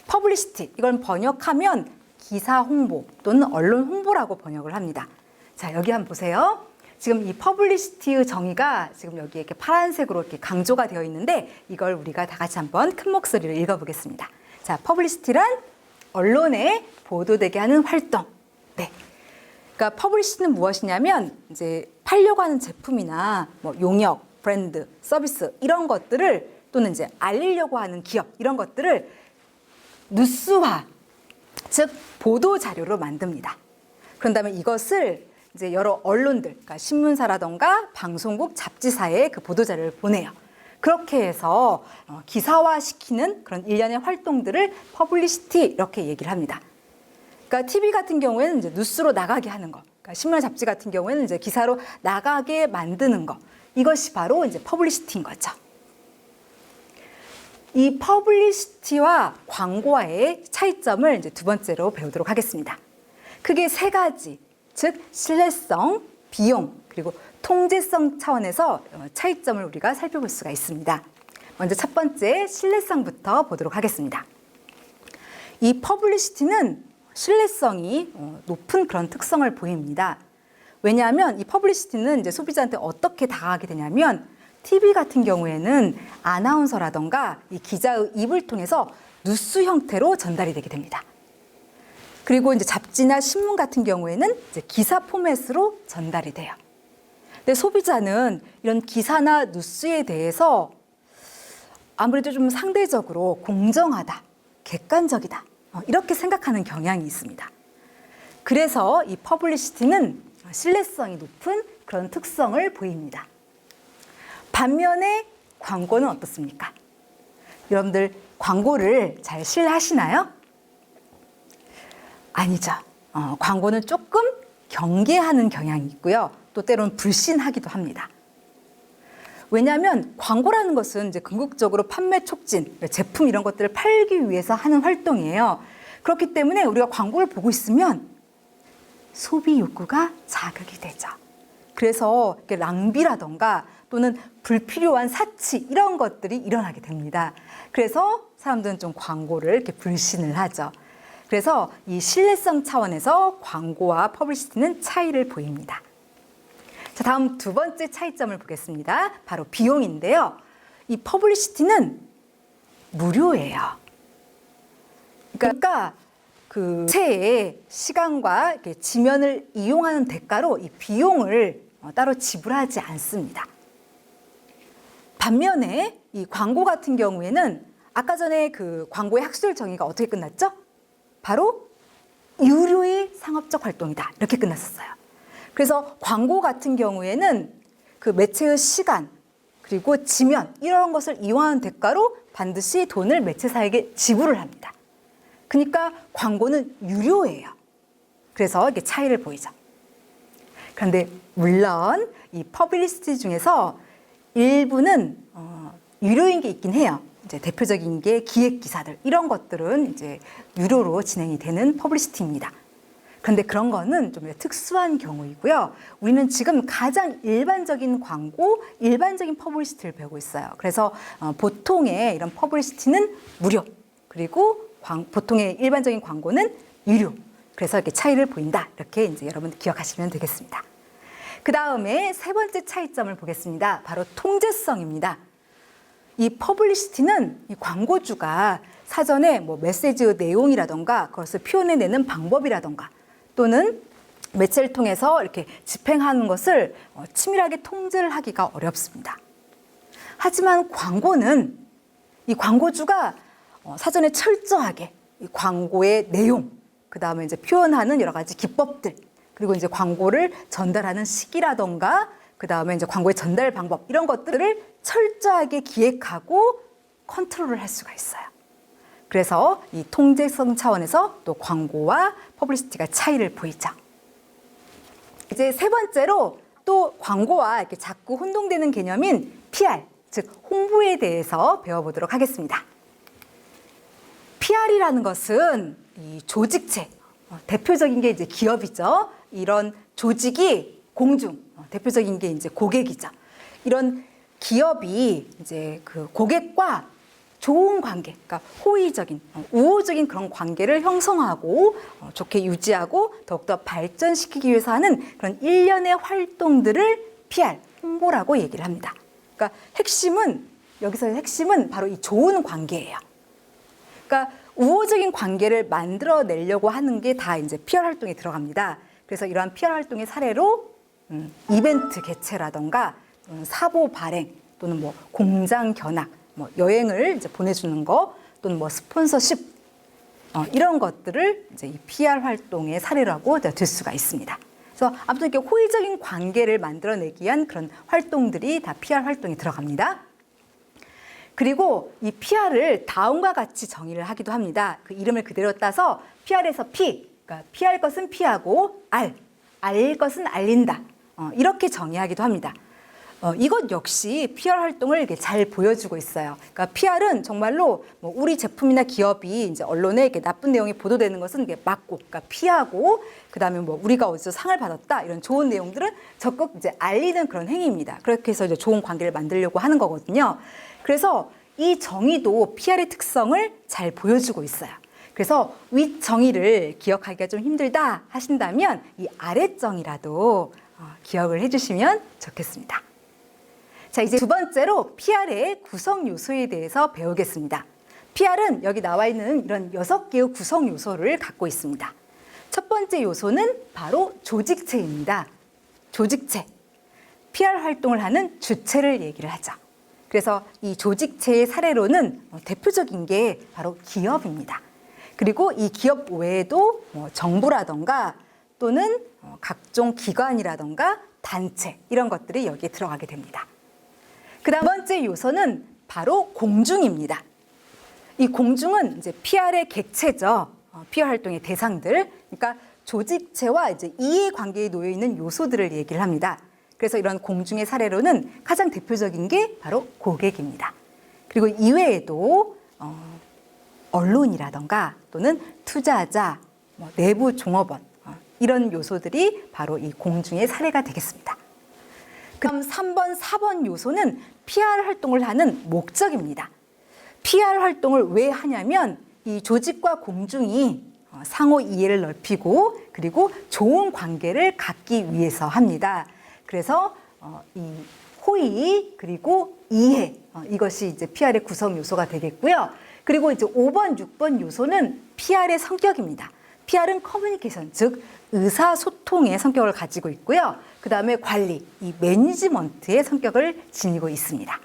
퍼블리시티 이건 번역하면 기사 홍보 또는 언론 홍보라고 번역을 합니다. 자, 여기 한번 보세요. 지금 이 퍼블리시티의 정의가 지금 여기 이렇게 파란색으로 이렇게 강조가 되어 있는데 이걸 우리가 다 같이 한번 큰 목소리로 읽어보겠습니다. 자, 퍼블리시티란 언론에 보도되게 하는 활동. 네. 그러니까 퍼블리시티는 무엇이냐면 이제 팔려고 하는 제품이나 뭐 용역, 브랜드, 서비스 이런 것들을 또는 이제 알리려고 하는 기업 이런 것들을 뉴스화, 즉 보도 자료로 만듭니다. 그런 다음에 이것을 이제 여러 언론들, 그러니까 신문사라던가 방송국, 잡지사에 그 보도 자료를 보내요. 그렇게 해서 기사화시키는 그런 일련의 활동들을 퍼블리시티 이렇게 얘기를 합니다. 그러니까 TV 같은 경우에는 이제 뉴스로 나가게 하는 거, 그러니까 신문 잡지 같은 경우에는 이제 기사로 나가게 만드는 거, 이것이 바로 이제 퍼블리시티인 거죠. 이 퍼블리시티와 광고와의 차이점을 이제 두 번째로 배우도록 하겠습니다. 크게 세 가지, 즉 신뢰성, 비용, 그리고 통제성 차원에서 차이점을 우리가 살펴볼 수가 있습니다. 먼저 첫 번째 신뢰성부터 보도록 하겠습니다. 이 퍼블리시티는 신뢰성이 높은 그런 특성을 보입니다. 왜냐하면 이 퍼블리시티는 이제 소비자한테 어떻게 다가가게 되냐면 TV 같은 경우에는 아나운서라던가 이 기자의 입을 통해서 뉴스 형태로 전달이 되게 됩니다. 그리고 이제 잡지나 신문 같은 경우에는 이제 기사 포맷으로 전달이 돼요. 근데 소비자는 이런 기사나 뉴스에 대해서 아무래도 좀 상대적으로 공정하다, 객관적이다 이렇게 생각하는 경향이 있습니다. 그래서 이 퍼블리시티는 신뢰성이 높은 그런 특성을 보입니다. 반면에 광고는 어떻습니까? 여러분들 광고를 잘 신뢰하시나요? 아니죠. 광고는 조금 경계하는 경향이 있고요. 또 때로는 불신하기도 합니다. 왜냐하면 광고라는 것은 이제 궁극적으로 판매 촉진, 제품 이런 것들을 팔기 위해서 하는 활동이에요. 그렇기 때문에 우리가 광고를 보고 있으면 소비 욕구가 자극이 되죠. 그래서 낭비라던가 또는 불필요한 사치 이런 것들이 일어나게 됩니다. 그래서 사람들은 좀 광고를 이렇게 불신을 하죠. 그래서 이 신뢰성 차원에서 광고와 퍼블리시티는 차이를 보입니다. 자, 다음 두 번째 차이점을 보겠습니다. 바로 비용인데요. 이 퍼블리시티는 무료예요. 그러니까 그 매체의 시간과 이렇게 지면을 이용하는 대가로 이 비용을 따로 지불하지 않습니다. 반면에 이 광고 같은 경우에는 아까 전에 그 광고의 학술 정의가 어떻게 끝났죠? 바로 유료의 상업적 활동이다. 이렇게 끝났었어요. 그래서 광고 같은 경우에는 그 매체의 시간 그리고 지면 이런 것을 이용하는 대가로 반드시 돈을 매체사에게 지불을 합니다. 그러니까 광고는 유료예요. 그래서 이렇게 차이를 보이죠. 그런데 물론 이 퍼블리시티 중에서 일부는 유료인 게 있긴 해요. 이제 대표적인 게 기획 기사들 이런 것들은 이제 유료로 진행이 되는 퍼블리시티입니다. 그런데 그런 거는 좀 특수한 경우이고요. 우리는 지금 가장 일반적인 광고, 일반적인 퍼블리시티를 배우고 있어요. 그래서 보통의 이런 퍼블리시티는 무료, 그리고 보통의 일반적인 광고는 유료. 그래서 이렇게 차이를 보인다. 이렇게 이제 여러분 기억하시면 되겠습니다. 그 다음에 세 번째 차이점을 보겠습니다. 바로 통제성입니다. 이 퍼블리시티는 이 광고주가 사전에 뭐 메시지의 내용이라던가 그것을 표현해내는 방법이라던가 또는 매체를 통해서 이렇게 집행하는 것을 치밀하게 통제를 하기가 어렵습니다. 하지만 광고는 이 광고주가 사전에 철저하게 이 광고의 내용, 그 다음에 이제 표현하는 여러 가지 기법들, 그리고 이제 광고를 전달하는 시기라던가, 그 다음에 이제 광고의 전달 방법, 이런 것들을 철저하게 기획하고 컨트롤을 할 수가 있어요. 그래서 이 통제성 차원에서 또 광고와 퍼블리시티가 차이를 보이죠. 이제 세 번째로 또 광고와 이렇게 자꾸 혼동되는 개념인 PR, 즉 홍보에 대해서 배워보도록 하겠습니다. PR이라는 것은 이 조직체, 대표적인 게 이제 기업이죠. 이런 조직이 공중, 대표적인 게 이제 고객이죠. 이런 기업이 이제 그 고객과 좋은 관계, 그러니까 호의적인, 우호적인 그런 관계를 형성하고 좋게 유지하고 더욱더 발전시키기 위해서 하는 그런 일련의 활동들을 PR, 홍보라고 얘기를 합니다. 그러니까 여기서의 핵심은 바로 이 좋은 관계예요. 그러니까 우호적인 관계를 만들어내려고 하는 게 다 이제 PR 활동에 들어갑니다. 그래서 이러한 PR 활동의 사례로 이벤트 개최라던가 사보 발행 또는 뭐 공장 견학, 뭐 여행을 이제 보내주는 거 또는 뭐 스폰서십 이런 것들을 이제 이 PR 활동의 사례라고 들 수가 있습니다. 그래서 아무튼 이렇게 호의적인 관계를 만들어내기 위한 그런 활동들이 다 PR 활동에 들어갑니다. 그리고 이 PR을 다음과 같이 정의를 하기도 합니다. 그 이름을 그대로 따서 PR에서 P, 그러니까 P할 것은 P하고 알 것은 알린다. 이렇게 정의하기도 합니다. 이것 역시 PR 활동을 이렇게 잘 보여주고 있어요. 그러니까 PR은 정말로 뭐 우리 제품이나 기업이 이제 언론에 이렇게 나쁜 내용이 보도되는 것은 이게 막고, 그러니까 피하고, 그 다음에 뭐 우리가 어디서 상을 받았다 이런 좋은 내용들은 적극 이제 알리는 그런 행위입니다. 그렇게 해서 이제 좋은 관계를 만들려고 하는 거거든요. 그래서 이 정의도 PR의 특성을 잘 보여주고 있어요. 그래서 윗 정의를 기억하기가 좀 힘들다 하신다면 이 아랫 정의라도 기억을 해주시면 좋겠습니다. 자, 이제 두 번째로 PR의 구성 요소에 대해서 배우겠습니다. PR은 여기 나와 있는 이런 6개의 구성 요소를 갖고 있습니다. 첫 번째 요소는 바로 조직체입니다. 조직체. PR 활동을 하는 주체를 얘기를 하죠. 그래서 이 조직체의 사례로는 대표적인 게 바로 기업입니다. 그리고 이 기업 외에도 정부라던가 또는 각종 기관이라던가 단체 이런 것들이 여기에 들어가게 됩니다. 그 다음 번째 요소는 바로 공중입니다. 이 공중은 이제 PR의 객체죠. PR 활동의 대상들. 그러니까 조직체와 이제 이해관계에 놓여 있는 요소들을 얘기를 합니다. 그래서 이런 공중의 사례로는 가장 대표적인 게 바로 고객입니다. 그리고 이외에도 언론이라던가 또는 투자자, 내부 종업원 이런 요소들이 바로 이 공중의 사례가 되겠습니다. 그다음 3번, 4번 요소는 PR 활동을 하는 목적입니다. PR 활동을 왜 하냐면 이 조직과 공중이 상호 이해를 넓히고 그리고 좋은 관계를 갖기 위해서 합니다. 그래서 이 호의 그리고 이해 이것이 이제 PR의 구성 요소가 되겠고요. 그리고 이제 5번, 6번 요소는 PR의 성격입니다. PR은 커뮤니케이션, 즉 의사소통의 성격을 가지고 있고요. 그 다음에 관리, 이 매니지먼트의 성격을 지니고 있습니다.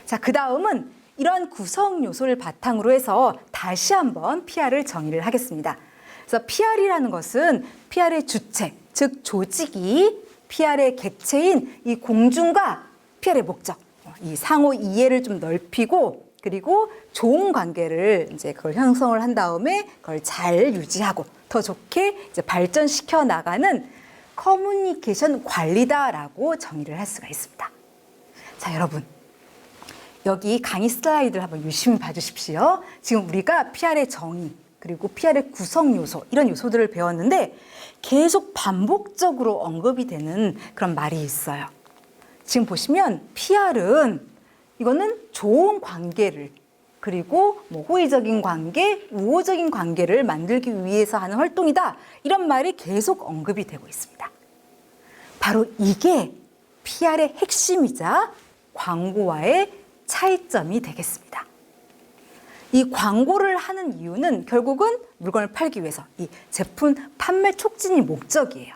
자, 그 다음은 이러한 구성 요소를 바탕으로 해서 다시 한번 PR을 정의를 하겠습니다. 그래서 PR이라는 것은 PR의 주체, 즉 조직이 PR의 객체인 이 공중과 PR의 목적, 이 상호 이해를 좀 넓히고 그리고 좋은 관계를 이제 그걸 형성을 한 다음에 그걸 잘 유지하고 더 좋게 이제 발전시켜 나가는 커뮤니케이션 관리다라고 정의를 할 수가 있습니다. 자, 여러분. 여기 강의 슬라이드를 한번 유심히 봐주십시오. 지금 우리가 PR의 정의, 그리고 PR의 구성 요소, 이런 요소들을 배웠는데 계속 반복적으로 언급이 되는 그런 말이 있어요. 지금 보시면 PR은 이거는 좋은 관계를 그리고 뭐 호의적인 관계, 우호적인 관계를 만들기 위해서 하는 활동이다. 이런 말이 계속 언급이 되고 있습니다. 바로 이게 PR의 핵심이자 광고와의 차이점이 되겠습니다. 이 광고를 하는 이유는 결국은 물건을 팔기 위해서 이 제품 판매 촉진이 목적이에요.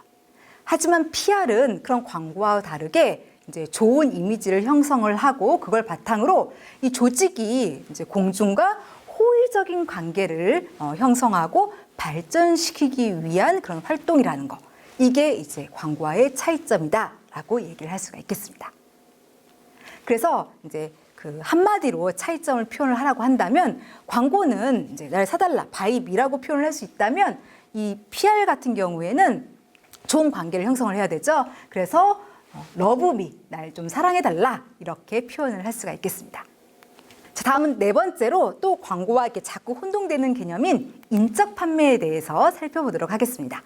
하지만 PR은 그런 광고와 다르게 이제 좋은 이미지를 형성을 하고 그걸 바탕으로 이 조직이 이제 공중과 호의적인 관계를 형성하고 발전시키기 위한 그런 활동이라는 거. 이게 이제 광고와의 차이점이다라고 얘기를 할 수가 있겠습니다. 그래서 이제 그 한마디로 차이점을 표현을 하라고 한다면 광고는 이제 날 사달라, buy me라고 표현을 할 수 있다면 이 PR 같은 경우에는 좋은 관계를 형성을 해야 되죠. 그래서 love me, 날 좀 사랑해달라 이렇게 표현을 할 수가 있겠습니다. 자, 다음은 네 번째로 또 광고와 이렇게 자꾸 혼동되는 개념인 인적 판매에 대해서 살펴보도록 하겠습니다.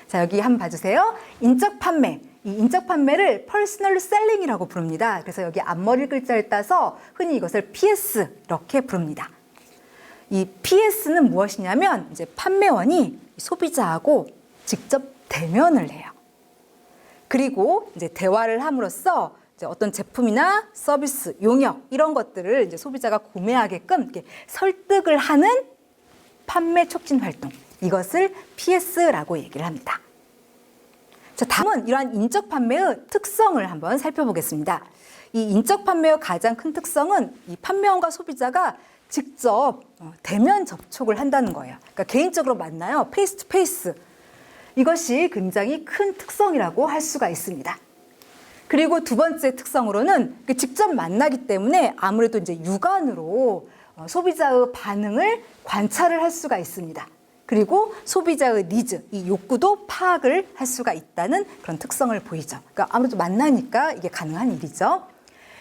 자, 여기 한번 봐주세요. 인적 판매. 이 인적 판매를 퍼스널 셀링이라고 부릅니다. 그래서 여기 앞머리 글자를 따서 흔히 이것을 PS 이렇게 부릅니다. 이 PS는 무엇이냐면 이제 판매원이 소비자하고 직접 대면을 해요. 그리고 이제 대화를 함으로써 이제 어떤 제품이나 서비스, 용역 이런 것들을 이제 소비자가 구매하게끔 이렇게 설득을 하는 판매 촉진 활동. 이것을 PS라고 얘기를 합니다. 자, 다음은 이러한 인적 판매의 특성을 한번 살펴보겠습니다. 이 인적 판매의 가장 큰 특성은 이 판매원과 소비자가 직접 대면 접촉을 한다는 거예요. 그러니까 개인적으로 만나요. 페이스 투 페이스. 이것이 굉장히 큰 특성이라고 할 수가 있습니다. 그리고 두 번째 특성으로는 직접 만나기 때문에 아무래도 이제 육안으로 소비자의 반응을 관찰을 할 수가 있습니다. 그리고 소비자의 니즈, 이 욕구도 파악을 할 수가 있다는 그런 특성을 보이죠. 그러니까 아무래도 만나니까 이게 가능한 일이죠.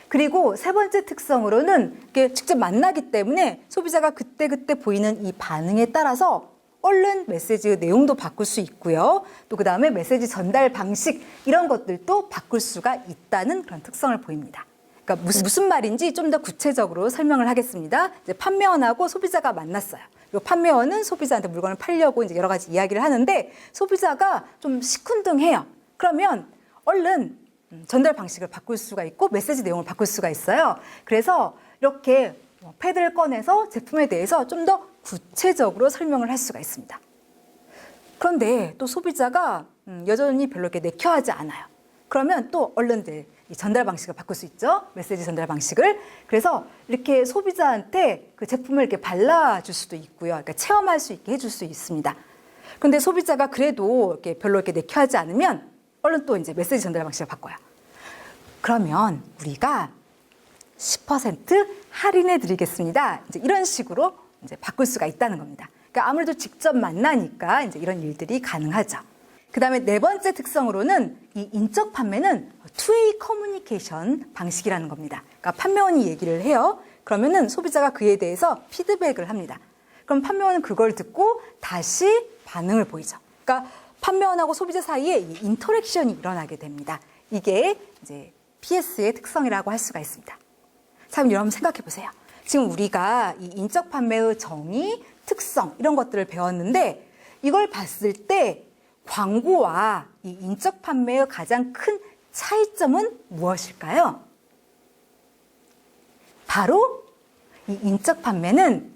그리고 세 번째 특성으로는 이게 직접 만나기 때문에 소비자가 그때그때 보이는 이 반응에 따라서 얼른 메시지의 내용도 바꿀 수 있고요. 또 그다음에 메시지 전달 방식 이런 것들도 바꿀 수가 있다는 그런 특성을 보입니다. 그러니까 무슨 말인지 좀 더 구체적으로 설명을 하겠습니다. 이제 판매원하고 소비자가 만났어요. 그리고 판매원은 소비자한테 물건을 팔려고 이제 여러 가지 이야기를 하는데 소비자가 좀 시큰둥해요. 그러면 얼른 전달 방식을 바꿀 수가 있고 메시지 내용을 바꿀 수가 있어요. 그래서 이렇게 패드를 꺼내서 제품에 대해서 좀 더 구체적으로 설명을 할 수가 있습니다. 그런데 또 소비자가 여전히 별로 이렇게 내켜하지 않아요. 그러면 또 얼른 이 전달 방식을 바꿀 수 있죠. 메시지 전달 방식을. 그래서 이렇게 소비자한테 그 제품을 이렇게 발라줄 수도 있고요. 그러니까 체험할 수 있게 해줄 수 있습니다. 그런데 소비자가 그래도 이렇게 별로 이렇게 내켜하지 않으면 얼른 또 이제 메시지 전달 방식을 바꿔요. 그러면 우리가 10% 할인해 드리겠습니다. 이제 이런 식으로 이제 바꿀 수가 있다는 겁니다. 그러니까 아무래도 직접 만나니까 이제 이런 일들이 가능하죠. 그 다음에 네 번째 특성으로는 이 인적 판매는 투웨이 커뮤니케이션 방식이라는 겁니다. 그러니까 판매원이 얘기를 해요. 그러면은 소비자가 그에 대해서 피드백을 합니다. 그럼 판매원은 그걸 듣고 다시 반응을 보이죠. 그러니까 판매원하고 소비자 사이에 이 인터랙션이 일어나게 됩니다. 이게 이제 PS의 특성이라고 할 수가 있습니다. 자, 그럼 여러분 생각해 보세요. 지금 우리가 이 인적 판매의 정의, 특성 이런 것들을 배웠는데 이걸 봤을 때 광고와 이 인적 판매의 가장 큰 차이점은 무엇일까요? 바로 이 인적 판매는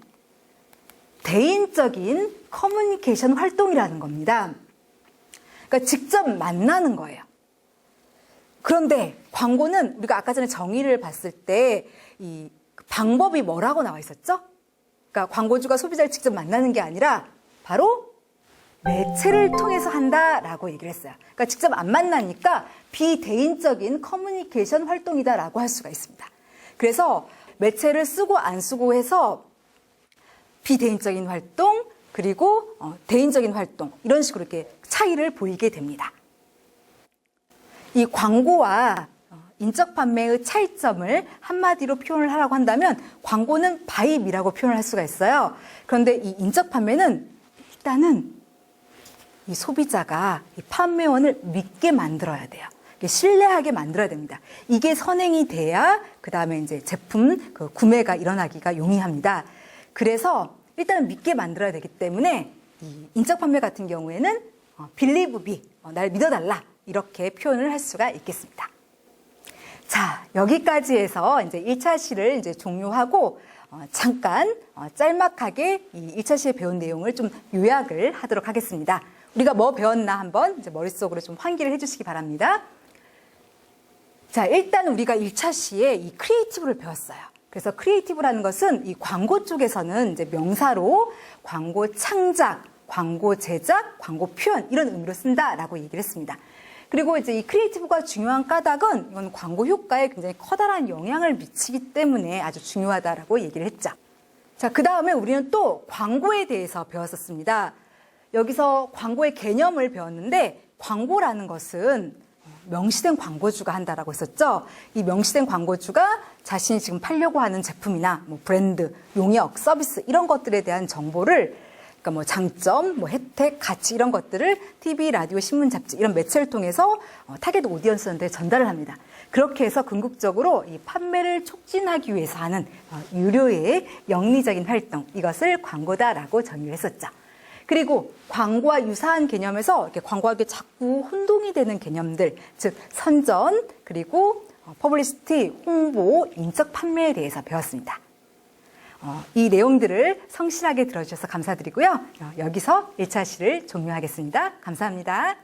대인적인 커뮤니케이션 활동이라는 겁니다. 그러니까 직접 만나는 거예요. 그런데 광고는 우리가 아까 전에 정의를 봤을 때 이 방법이 뭐라고 나와 있었죠? 그러니까 광고주가 소비자를 직접 만나는 게 아니라 바로 매체를 통해서 한다라고 얘기를 했어요. 그러니까 직접 안 만나니까 비대인적인 커뮤니케이션 활동이다라고 할 수가 있습니다. 그래서 매체를 쓰고 안 쓰고 해서 비대인적인 활동 그리고 대인적인 활동 이런 식으로 이렇게 차이를 보이게 됩니다. 이 광고와 인적 판매의 차이점을 한마디로 표현을 하라고 한다면 광고는 바입이라고 표현을 할 수가 있어요. 그런데 이 인적 판매는 일단은 이 소비자가 이 판매원을 믿게 만들어야 돼요. 신뢰하게 만들어야 됩니다. 이게 선행이 돼야 그 다음에 이제 제품 구매가 일어나기가 용이합니다. 그래서 일단은 믿게 만들어야 되기 때문에 이 인적 판매 같은 경우에는 believe me, 날 믿어달라 이렇게 표현을 할 수가 있겠습니다. 자, 여기까지 해서 이제 1차 시를 이제 종료하고 잠깐 짤막하게 이 1차 시에 배운 내용을 좀 요약을 하도록 하겠습니다. 우리가 뭐 배웠나 한번 이제 머릿속으로 좀 환기를 해주시기 바랍니다. 자, 일단 우리가 1차 시에 이 크리에이티브를 배웠어요. 그래서 크리에이티브라는 것은 이 광고 쪽에서는 이제 명사로 광고 창작, 광고 제작, 광고 표현 이런 의미로 쓴다라고 얘기를 했습니다. 그리고 이제 이 크리에이티브가 중요한 까닭은 이건 광고 효과에 굉장히 커다란 영향을 미치기 때문에 아주 중요하다라고 얘기를 했죠. 자, 그 다음에 우리는 또 광고에 대해서 배웠었습니다. 여기서 광고의 개념을 배웠는데 광고라는 것은 명시된 광고주가 한다라고 했었죠. 이 명시된 광고주가 자신이 지금 팔려고 하는 제품이나 뭐 브랜드, 용역, 서비스 이런 것들에 대한 정보를 그러니까 뭐 장점, 뭐 혜택, 가치 이런 것들을 TV, 라디오, 신문, 잡지 이런 매체를 통해서 타겟 오디언스한테 전달을 합니다. 그렇게 해서 궁극적으로 이 판매를 촉진하기 위해서 하는 유료의 영리적인 활동 이것을 광고다라고 정의를 했었죠. 그리고 광고와 유사한 개념에서 이렇게 광고와 자꾸 혼동이 되는 개념들, 즉 선전 그리고 퍼블리시티, 홍보, 인적 판매에 대해서 배웠습니다. 이 내용들을 성실하게 들어주셔서 감사드리고요. 여기서 1차 시를 종료하겠습니다. 감사합니다.